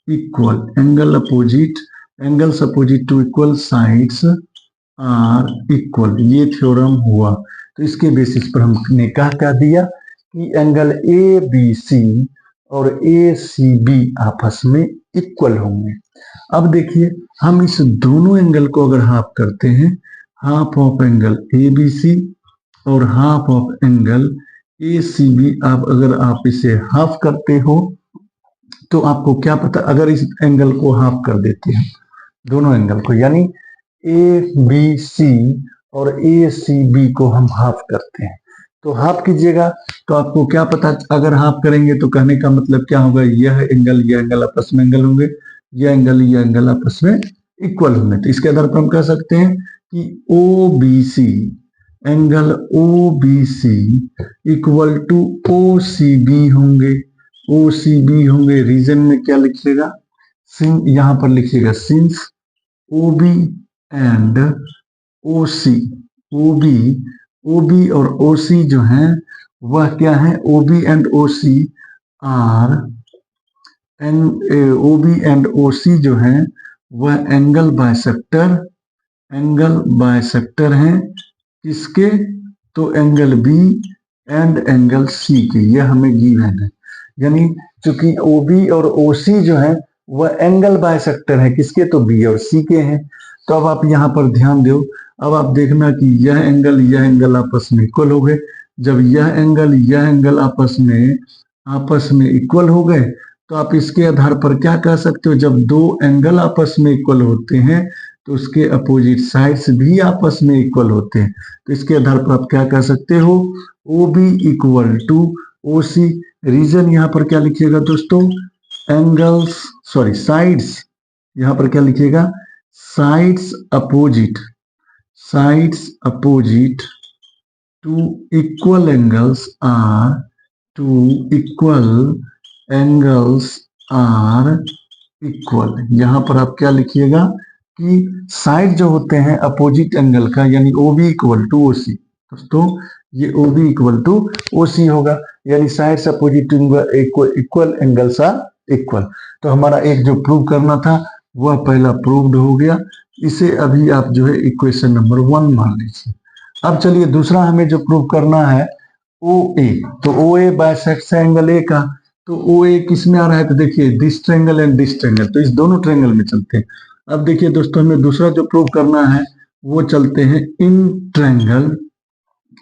equal. Angles opposite to equal sides are equal, ये theorem हुआ। तो इसके बेसिस पर हमने क्या दिया कि एंगल ए बी सी और ए सी बी आपस में इक्वल होंगे। अब देखिए हम इस दोनों एंगल को अगर हाफ करते हैं, half of angle A B C और half of angle A C B, अगर आप इसे हाफ करते हो तो आपको क्या पता, अगर इस एंगल को हाफ कर देते हैं दोनों एंगल को, यानी ए बी सी और ए सी बी को हम हाफ करते हैं, तो हाफ कीजिएगा तो आपको क्या पता, अगर हाफ करेंगे तो कहने का मतलब क्या होगा, यह एंगल आपस में एंगल होंगे, यह एंगल आपस में इक्वल होंगे। तो इसके आधार पर हम कह सकते हैं कि O B C, angle O B C equal to O C B होंगे। ओ सी बी होंगे, रीजन में क्या लिखिएगा, यहां पर लिखिएगा since O B and O C, O B और ओ सी जो है वह क्या है, O B and O C are, O B and O C जो है वह एंगल बाइसेक्टर हैं। किसके, तो angle B and angle C के, यह हमें गिवन है। यानी चूंकि ओ बी और ओ सी जो है वह एंगल बाइसेक्टर है, किसके, तो बी और सी के हैं। तो अब आप यहाँ पर ध्यान दो, अब आप देखना कि यह एंगल आपस में इक्वल हो गए। जब यह एंगल आपस में इक्वल हो गए, तो आप इसके आधार पर क्या कह सकते हो, जब दो एंगल आपस में इक्वल होते हैं तो उसके अपोजिट साइड्स भी आपस में इक्वल होते हैं। तो इसके आधार पर आप क्या कह सकते हो, O B equal to O C. Reason यहाँ पर क्या लिखिएगा दोस्तों, साइड्स, यहाँ पर क्या लिखिएगा, sides opposite to equal angles are angles are equal. यहां पर आप क्या लिखिएगा कि साइड जो होते हैं अपोजिट एंगल का, यानी O B equal to O C. दोस्तों ये O B equal to O C होगा, यानी साइड से opposite equal angles are equal. तो हमारा एक जो प्रूव करना था वह पहला प्रूव्ड हो गया। इसे अभी आप जो है इक्वेशन नंबर 1 मान लीजिए। अब चलिए दूसरा हमें जो प्रूव करना है ओ ए। तो ओ ए बाइसेक्ट्स एंगल ए का। तो ओ ए किस में आ रहा है, तो देखिए this triangle and this triangle, तो इस दोनों ट्रायंगल में चलते हैं। अब देखिए दोस्तों हमें दूसरा जो प्रूव करना है वो चलते हैं in triangle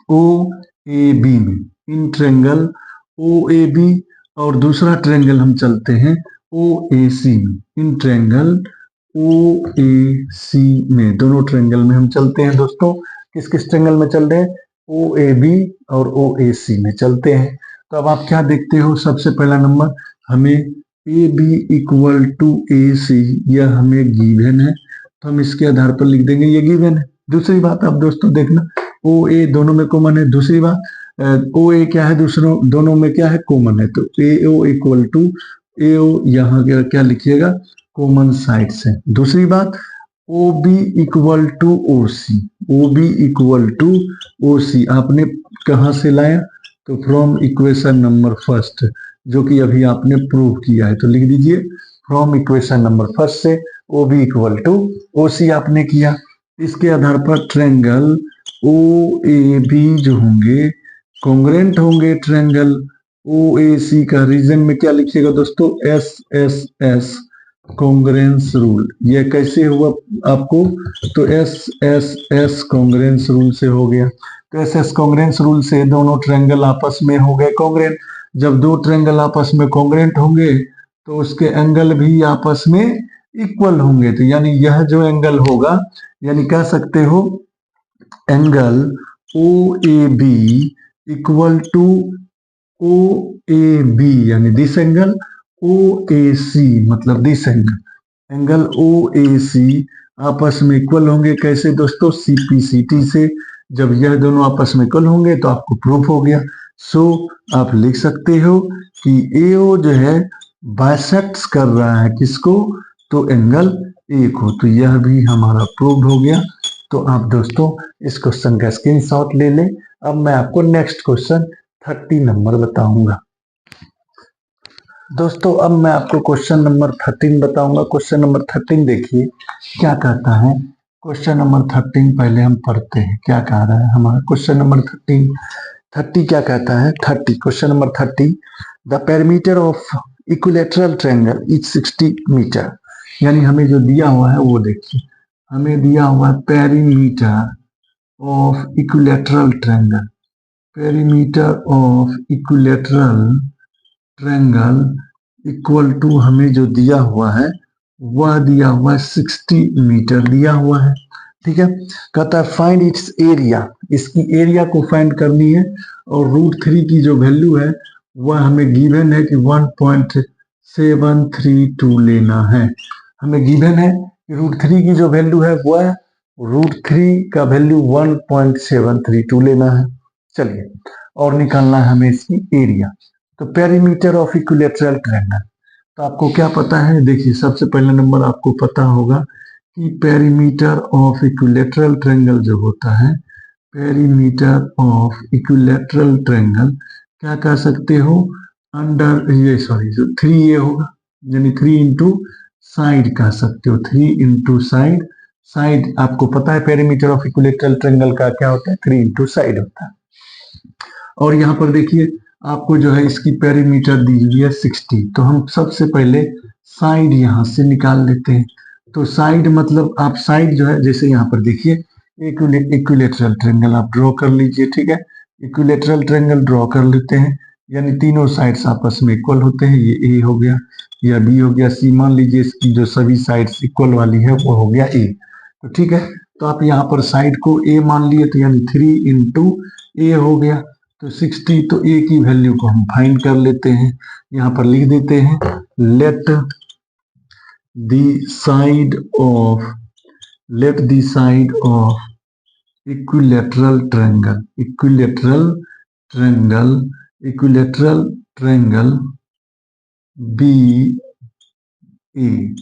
O A B में, in triangle O A B. और दूसरा ट्रायंगल हम चलते हैं ओ ए सी में, इन ट्रायंगल ओ ए सी में, दोनों ट्रायंगल में हम चलते हैं दोस्तों। किस किस ट्रायंगल में चल रहे हैं, ओ ए बी और ओ ए सी में चलते हैं। तो अब आप क्या देखते हो, सबसे पहला नंबर हमें ए बी इक्वल टू ए सी, यह हमें गिवन है, तो हम इसके आधार पर लिख देंगे ये गिवन है। दूसरी बात आप दोस्तों देखना, ओ ए दोनों में कॉमन है। दूसरी बात ओ ए क्या है, दूसरों दोनों में क्या है, कॉमन है। तो ए ओ इक्वल टू ए ओ, यहाँ क्या लिखिएगा, कॉमन साइड से। दूसरी बात O B equal to O C, O B equal to O C आपने कहाँ से लाया, तो फ्रॉम इक्वेशन नंबर फर्स्ट, जो कि अभी आपने प्रूव किया है। तो लिख दीजिए फ्रॉम इक्वेशन नंबर फर्स्ट से O B equal to O C आपने किया। इसके आधार पर ट्रायंगल ओ ए बी जो होंगे कॉन्ग्रेंट होंगे ट्रायंगल ओ ए सी का। रीजन में क्या लिखिएगा दोस्तों, S S S congruence rule. यह कैसे हुआ आपको, तो S S S congruence rule से हो गया। तो एस एस कॉन्ग्रेंस रूल से दोनों ट्रायंगल आपस में हो गए कॉन्ग्रेंट। जब दो ट्रायंगल आपस में कॉन्ग्रेंट होंगे तो उसके एंगल भी आपस में इक्वल होंगे। तो यानी यह जो एंगल होगा, यानी कह सकते हो angle O A B equal to O A B, यानी this angle O A C मतलब this angle, angle O A C आपस में इक्वल होंगे। कैसे दोस्तों, सी पी सी टी से। जब यह दोनों आपस में इक्वल होंगे तो आपको प्रूफ हो गया। सो आप लिख सकते हो कि ए ओ जो है बाइसेक्ट्स कर रहा है किसको, तो एंगल ए को। तो यह भी हमारा प्रूव हो गया। तो आप दोस्तों इस क्वेश्चन का स्क्रीनशॉट ले लें। अब मैं आपको नेक्स्ट क्वेश्चन 30 नंबर बताऊंगा। दोस्तों अब मैं आपको क्वेश्चन नंबर 13 बताऊंगा। क्वेश्चन नंबर 13 देखिए क्या कहता है। क्वेश्चन नंबर 13 पहले हम पढ़ते हैं क्या कह रहा है हमारा क्वेश्चन नंबर 30 क्या कहता है। 30 question number 30, the perimeter of equilateral triangle is 60 metre. यानी हमें जो दिया हुआ है वो देखिए, हमें दिया हुआ है perimeter of equilateral triangle, perimeter of equilateral triangle equal to हमें जो दिया हुआ है वह दिया हुआ है 60 मीटर दिया हुआ है। ठीक है, कहता है फाइंड इट्स एरिया, इसकी एरिया को फाइंड करनी है। और √3 की जो वैल्यू है वह हमें गिवन है कि 1.732 लेना है। हमें गिवन है कि √3 की जो वैल्यू है वह √3 का वैल्यू 1.732 लेना है। चलिए और निकालना है हमें इसकी एरिया। तो पेरीमीटर ऑफ इक्विलैटरल ट्रायंगल, तो आपको क्या पता है, देखिए सबसे पहला नंबर आपको पता होगा कि पेरीमीटर ऑफ इक्विलैटरल ट्रायंगल जो होता है, पेरीमीटर ऑफ इक्विलैटरल ट्रायंगल क्या कह सकते हो, अंडर ये सॉरी 3 ये होगा, यानी 3 इंटू साइड कह सकते हो, 3 इंटू साइड। साइड आपको पता है पेरीमीटर ऑफ इक्विलैटरल ट्रायंगल का क्या होता है, 3 इंटू साइड होता है। और यहाँ पर देखिए आपको जो है इसकी पेरीमीटर दी हुई है 60। तो हम सबसे पहले साइड यहाँ से निकाल लेते हैं। तो साइड मतलब आप साइड जो है, जैसे यहाँ पर देखिए इक्विलैटरल ट्रायंगल आप ड्रॉ कर लीजिए। ठीक है, इक्विलैटरल ट्रायंगल ड्रॉ कर लेते हैं, यानी तीनों साइड्स आपस में इक्वल होते हैं। ये ए हो गया, या बी हो गया, सी मान लीजिए इसकी जो सभी साइड्स इक्वल वाली है वो हो गया ए। तो ठीक है, तो आप यहाँ पर साइड को ए मान लिए, तो यानी 3 इंटू ए हो गया। तो 60, तो ए की वैल्यू को हम फाइंड कर लेते हैं। यहाँ पर लिख देते हैं let the side of equilateral triangle B A.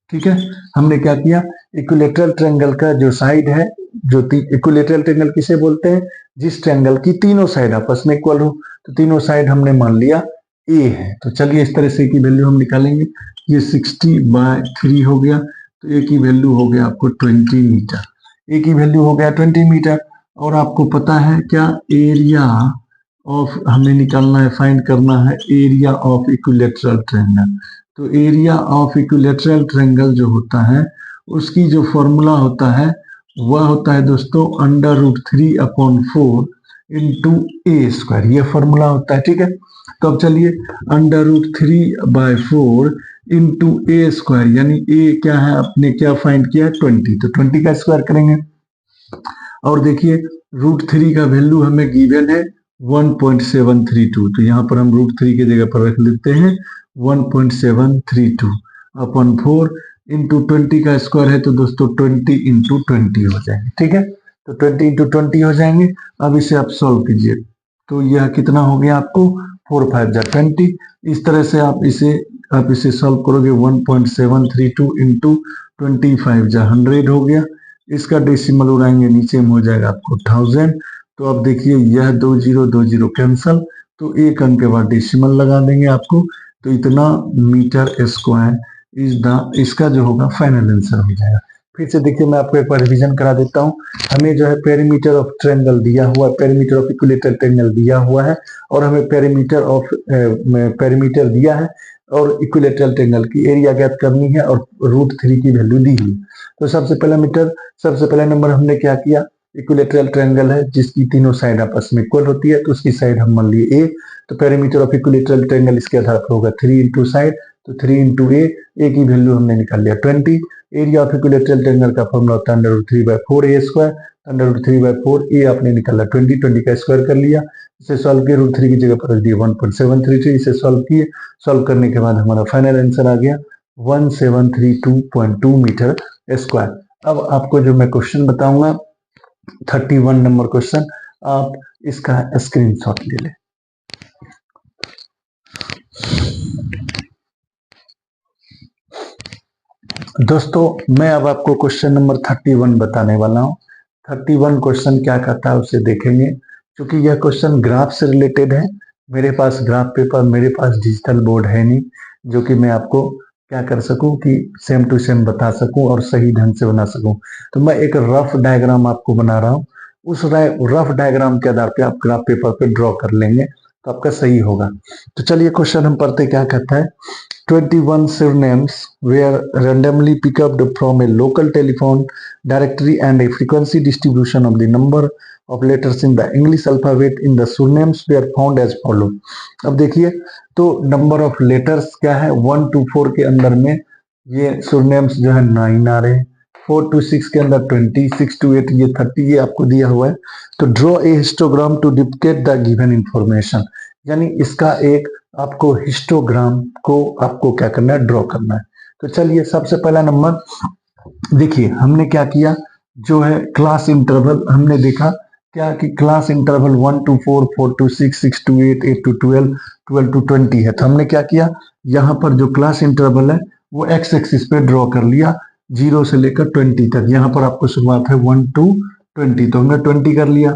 ठीक है, हमने क्या किया, इक्विलेटरल ट्रायंगल का जो साइड है, जो इक्विलेटरल ट्रायंगल किसे बोलते हैं, जिस ट्रायंगल की तीनों साइड आपस में इक्वल हो। तो तीनों साइड हमने मान लिया ए है। तो चलिए इस तरह से की वैल्यू हम निकालेंगे। ये 60/3 हो गया, तो ए की वैल्यू हो गया आपको 20 मीटर। ए की वैल्यू हो गया 20 मीटर। और आपको पता है क्या, एरिया ऑफ हमें निकालना है, फाइंड करना है एरिया ऑफ इक्विलेटरल ट्रायंगल। तो एरिया ऑफ इक्विलेटरल ट्रायंगल जो होता है, उसकी जो फॉर्मूला होता है वह होता है दोस्तों √3/4 इंटू ए स्क्वायर, ये फॉर्मूला होता है। ठीक है, तो अब चलिए √3/4 इंटू ए स्क्वायर, यानी ए क्या है, आपने क्या फाइंड किया है 20, तो 20 का स्क्वायर करेंगे। और देखिए √3 का वैल्यू हमें गिवन है 1.732, तो यहाँ पर हम √3 की जगह पर रख लेते हैं 1.732 अपॉन 4 इंटू 20 का स्क्वायर है, तो दोस्तों 20 इंटू 20 हो जाएंगे। ठीक है, तो 20 इंटू 20 हो जाएंगे। अब इसे आप सॉल्व कीजिए, तो यह कितना हो गया आपको 4 5 जा 20। इस तरह से आप इसे सॉल्व करोगे 1.732 इंटू 25 जा 100 हो गया। इसका डेसिमल उड़ाएंगे नीचे में हो जाएगा आपको 1000। तो अब देखिए यह 2 कैंसल, तो एक अंक के बाद डेसिमल लगा देंगे आपको, तो इतना मीटर स्क्वायर इसका जो होगा फाइनल आंसर हो जाएगा। फिर से देखिए मैं आपको एक बार रिवीजन करा देता हूँ। हमें जो है पेरीमीटर ऑफ ट्रायंगल दिया हुआ है, पेरीमीटर ऑफ इक्विलेटरल ट्रायंगल दिया हुआ है, और हमें पेरीमीटर दिया है और इक्विलेटरल ट्रायंगल की एरिया ज्ञात करनी है और √3 की वैल्यू दी हुई। तो सबसे पहला नंबर हमने क्या किया, इक्विलेटरल ट्रायंगल है जिसकी तीनों साइड आपस में इक्वल होती है, तो उसकी साइड हम मान लिए ए। तो पेरीमीटर ऑफ इक्विलेटरल ट्रायंगल इसके आधार पर होगा 3 इंटू साइड, तो 3 इंटू ए की वैल्यू हमने निकाल लिया 20। एरिया ऑफ इक्विलेटरल ट्रायंगल का फॉर्मूला होता है √3/4 ए स्क्वायर, √3/4 ए आपने निकाला 20 का स्क्वायर कर लिया। इसे सॉल्व किया, √3 की जगह पर रख दिया 1.732, इसे सॉल्व किए। सॉल्व करने के बाद हमारा फाइनल आंसर आ गया 1732.2 मीटर स्क्वायर। अब आपको जो मैं क्वेश्चन बताऊंगा 31 नंबर क्वेश्चन, आप इसका स्क्रीनशॉट ले लें। दोस्तों मैं अब आपको क्वेश्चन नंबर 31 बताने वाला हूं। 31 क्वेश्चन क्या कहता है उसे देखेंगे। क्योंकि यह क्वेश्चन ग्राफ से रिलेटेड है, मेरे पास ग्राफ पेपर, मेरे पास डिजिटल बोर्ड है नहीं जो कि मैं आपको क्या कर सकूं कि सेम टू सेम बता सकूं और सही ढंग से बना सकूं। तो मैं एक रफ डायग्राम आपको बना रहा हूं, उस रफ डायग्राम के आधार पे आप ग्राफ पेपर पे ड्रॉ कर लेंगे तो आपका सही होगा। तो चलिए क्वेश्चन हम पढ़ते क्या कहता है। 21 surnames were randomly picked up from a local telephone directory and a frequency distribution of the number of letters in the English alphabet in the surnames were found as follow। अब देखिए तो number of letters क्या है 1 to 4 के अंदर में ये surnames जो है 9 आ रहे हैं, 4 to 6 के अंदर 20, 6 to 8 ये 30 ये आपको दिया हुआ है। तो draw a histogram to depict the given information, यानी इसका एक आपको हिस्टोग्राम को आपको क्या करना है, ड्रॉ करना है। तो चलिए सबसे पहला नंबर देखिए हमने क्या किया, जो है क्लास इंटरवल हमने देखा क्या कि class interval 1 to 4, 4 to 6, 6 to 8, 8 to 12, 12 to 20 है। तो हमने क्या किया, यहाँ पर जो क्लास इंटरवल है वो एक्स एक्सिस पे ड्रॉ कर लिया 0 से लेकर 20 तक। यहाँ पर आपको शुरुआत है 1 to 20, तो हमने 20 कर लिया।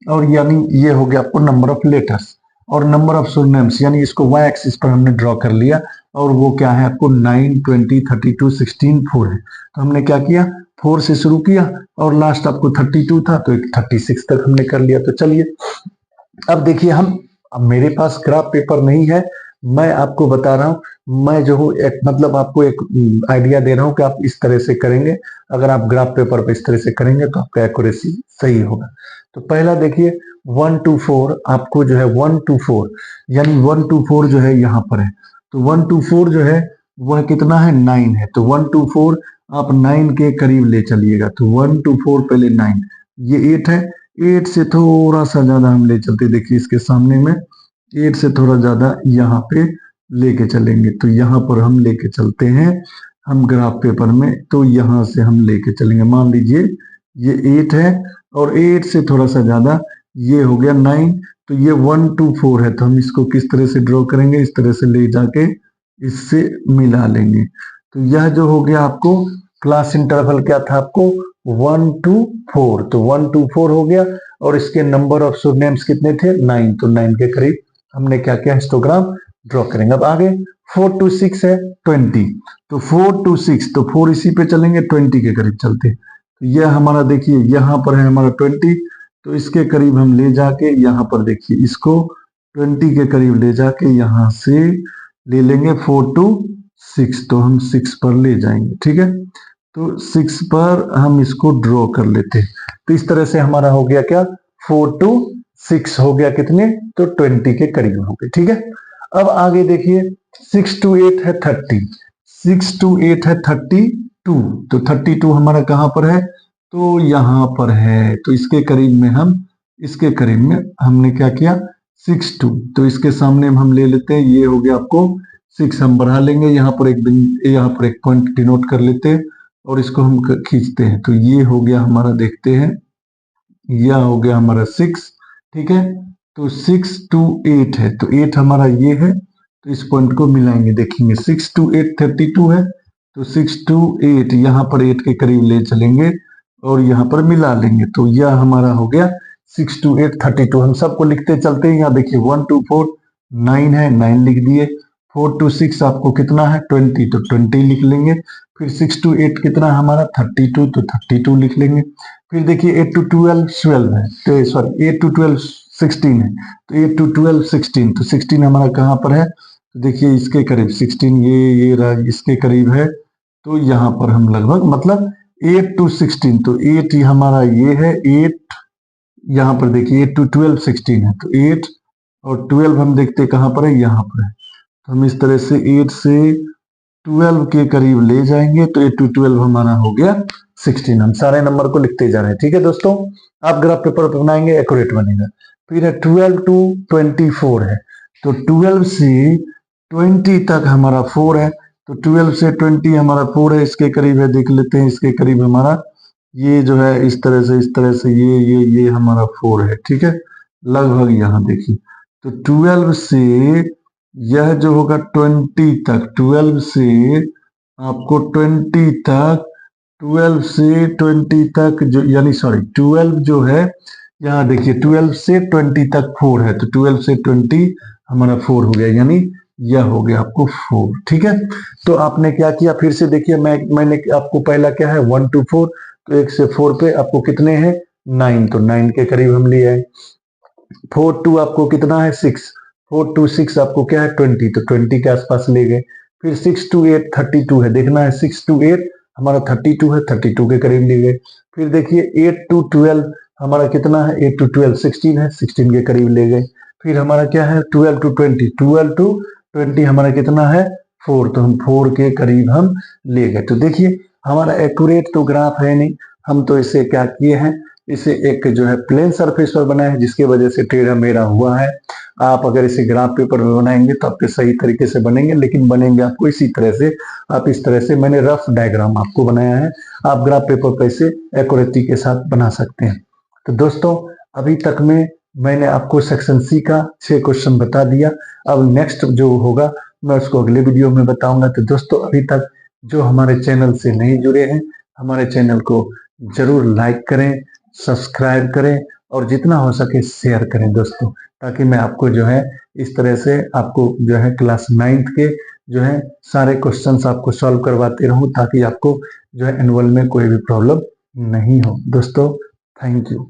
और यानी ये हो गया आपको नंबर ऑफ लेटर्स। और नंबर ऑफ surnames यानी इसको y एक्सिस पर हमने ड्रॉ कर लिया, और वो क्या है आपको 9, 20, 32, 16, 4 है। तो हमने क्या किया 4 से शुरू किया और लास्ट आपको 32 था तो 36 तक हमने कर लिया। तो चलिए अब देखिए अब मेरे पास ग्राफ पेपर नहीं है, मैं आपको बता रहा हूं, मैं जो हूँ एक मतलब आपको एक आइडिया दे रहा हूं कि आप इस तरह से करेंगे। अगर आप ग्राफ पेपर पे इस तरह से करेंगे तो आपका एक्यूरेसी सही होगा। तो पहला देखिए 1 to 4 आपको जो है 1 to 4 यानी 1 to 4 जो है यहाँ पर है, तो 1 to 4 जो है वह कितना है 9 है। तो 1 to 4 आप 9 के करीब ले चलिएगा, तो 1 to 4 पहले 9, ये 8 है, 8 से थोड़ा सा ज्यादा हम ले चलते, देखिए इसके सामने में 8 से थोड़ा ज्यादा यहाँ पे लेके चलेंगे। तो यहाँ पर हम लेके चलते हैं हम ग्राफ पेपर में, तो यहाँ से हम लेके चलेंगे, मान लीजिए ये 8 है और 8 से थोड़ा सा ज्यादा ये हो गया 9, तो ये 1 to 4 है। तो हम इसको किस तरह से ड्रॉ करेंगे, इस तरह से ले जाके इससे मिला लेंगे। तो यह जो हो गया आपको क्लास इंटरवल क्या था आपको 1 to 4, तो 1 to 4 हो गया। और इसके नंबर ऑफ नेम्स कितने थे 9, तो 9 के करीब हमने क्या किया हिस्टोग्राम ड्रॉ करेंगे। अब आगे 4 to 6 है 20, तो 4 to 6, तो 4 इसी पे चलेंगे 20 के करीब चलते। तो यह हमारा देखिए यहाँ पर है हमारा 20, तो इसके करीब हम ले जाके यहाँ पर देखिए इसको 20 के करीब ले जाके यहाँ से ले लेंगे 4 to 6, तो हम 6 पर ले जाएंगे। ठीक है, तो 6 पर हम इसको ड्रॉ कर लेते हैं। तो इस तरह से हमारा हो गया क्या 4 to 6 हो गया कितने, तो 20 के करीब हो गए। ठीक है, अब आगे देखिए 6 to 8 है 30, 6 to 8 है 32, तो 32 हमारा कहां पर है, तो यहां पर है। तो इसके करीब में हमने क्या किया 6 2, तो इसके सामने हम ले लेते हैं, ये हो गया आपको 6, हम बढ़ा लेंगे यहाँ पर एक पॉइंट डिनोट कर लेते हैं और इसको हम खींचते हैं। तो ये हो गया हमारा, देखते हैं यह हो गया हमारा 6। ठीक है, तो 6 to 8 है, तो 8 हमारा ये है, तो इस पॉइंट को मिलाएंगे, देखेंगे 6 to 8 32 है, तो 6 to 8 यहाँ पर 8 के करीब ले चलेंगे और यहाँ पर मिला लेंगे। तो यह हमारा हो गया 6 to 8 32। हम सबको लिखते चलते हैं, यहाँ देखिए 1 to 4 9 है, 9 लिख दिए। 4 to 6 आपको कितना है 20, तो 20 लिख लेंगे। फिर 6 to 8 कितना है हमारा 32, तो 32 लिख लेंगे। फिर देखिए 8 to 12 12 है, तो सॉरी 8 to 12 16 है, तो 8 to 12 16, तो 16 हमारा कहाँ पर है, तो देखिए इसके करीब 16 ये रहा, इसके करीब है। तो यहाँ पर हम लगभग मतलब 8 to 16, तो 8 ही हमारा ये है, 8 यहाँ पर देखिए 8 to 12 16 है, तो 8 और 12 हम देखते कहाँ पर है, यहाँ पर है। तो हम इस तरह से 8 से 12 के करीब ले जाएंगे, तो 8 to 12 हमारा हो गया 16। हम सारे नंबर को लिखते जा रहे हैं। ठीक है दोस्तों, आप ग्राफ पेपर पर बनाएंगे एक्यूरेट बनेगा। फिर है 12 to 24 है, तो 12 से 20 तक हमारा 4 है, तो 12 से 20 हमारा 4 है, इसके करीब है, देख लेते हैं इसके करीब हमारा ये जो है इस तरह से ये हमारा 4 है। ठीक है, लगभग यहाँ देखिए, तो 12 से यह जो होगा 20 तक, 12 से आपको 20 तक, 12 से 20 तक जो यानी सॉरी 12 जो है यहाँ देखिए 12 से 20 तक 4 है, तो 12 से 20 हमारा 4 हो गया, यानी यह हो गया आपको 4। ठीक है, तो आपने क्या किया फिर से देखिए, मैंने आपको पहला क्या है 1 to 4, तो 1 से 4 पे आपको कितने हैं 9, तो 9 के करीब हम लिए आए। 4 to आपको कितना है 6, 4 to 6 आपको क्या है 20, तो 20 के आसपास ले गए। फिर 6 to 8 32 है, देखना है 6 to 8 हमारा 32 है, 32 के करीब ले गए। फिर देखिए 8 to 12 हमारा कितना है, 8 to 12 16 है, 16 के करीब ले गए। फिर हमारा क्या है 12 to 20, 12 to 20 हमारा कितना है 4, तो हम 4 के करीब हम ले गए। तो देखिए हमारा एक्यूरेट तो ग्राफ है नहीं, हम तो इसे क्या किए हैं, इसे एक जो है प्लेन सरफेस पर बनाए हैं, जिसकी वजह से टेढ़ा मेढ़ा हुआ है। आप अगर इसे ग्राफ पेपर में बनाएंगे तो आपके सही तरीके से बनेंगे, लेकिन बनेंगे आपको इसी तरह से। आप इस तरह से, मैंने रफ डायग्राम आपको बनाया है, आप ग्राफ पेपर पर इसे एक्यूरेसी के साथ बना सकते हैं। तो दोस्तों अभी तक में मैंने आपको सेक्शन सी का 6 क्वेश्चन बता दिया। अब नेक्स्ट जो होगा मैं उसको अगले वीडियो में बताऊंगा। तो दोस्तों अभी तक जो हमारे चैनल से नहीं जुड़े हैं, हमारे चैनल को जरूर लाइक करें, सब्सक्राइब करें और जितना हो सके शेयर करें दोस्तों, ताकि मैं आपको जो है इस तरह से आपको जो है क्लास 9th के जो है सारे क्वेश्चंस आपको सॉल्व करवाते रहूं, ताकि आपको जो है एनुअल में कोई भी प्रॉब्लम नहीं हो। दोस्तों थैंक यू।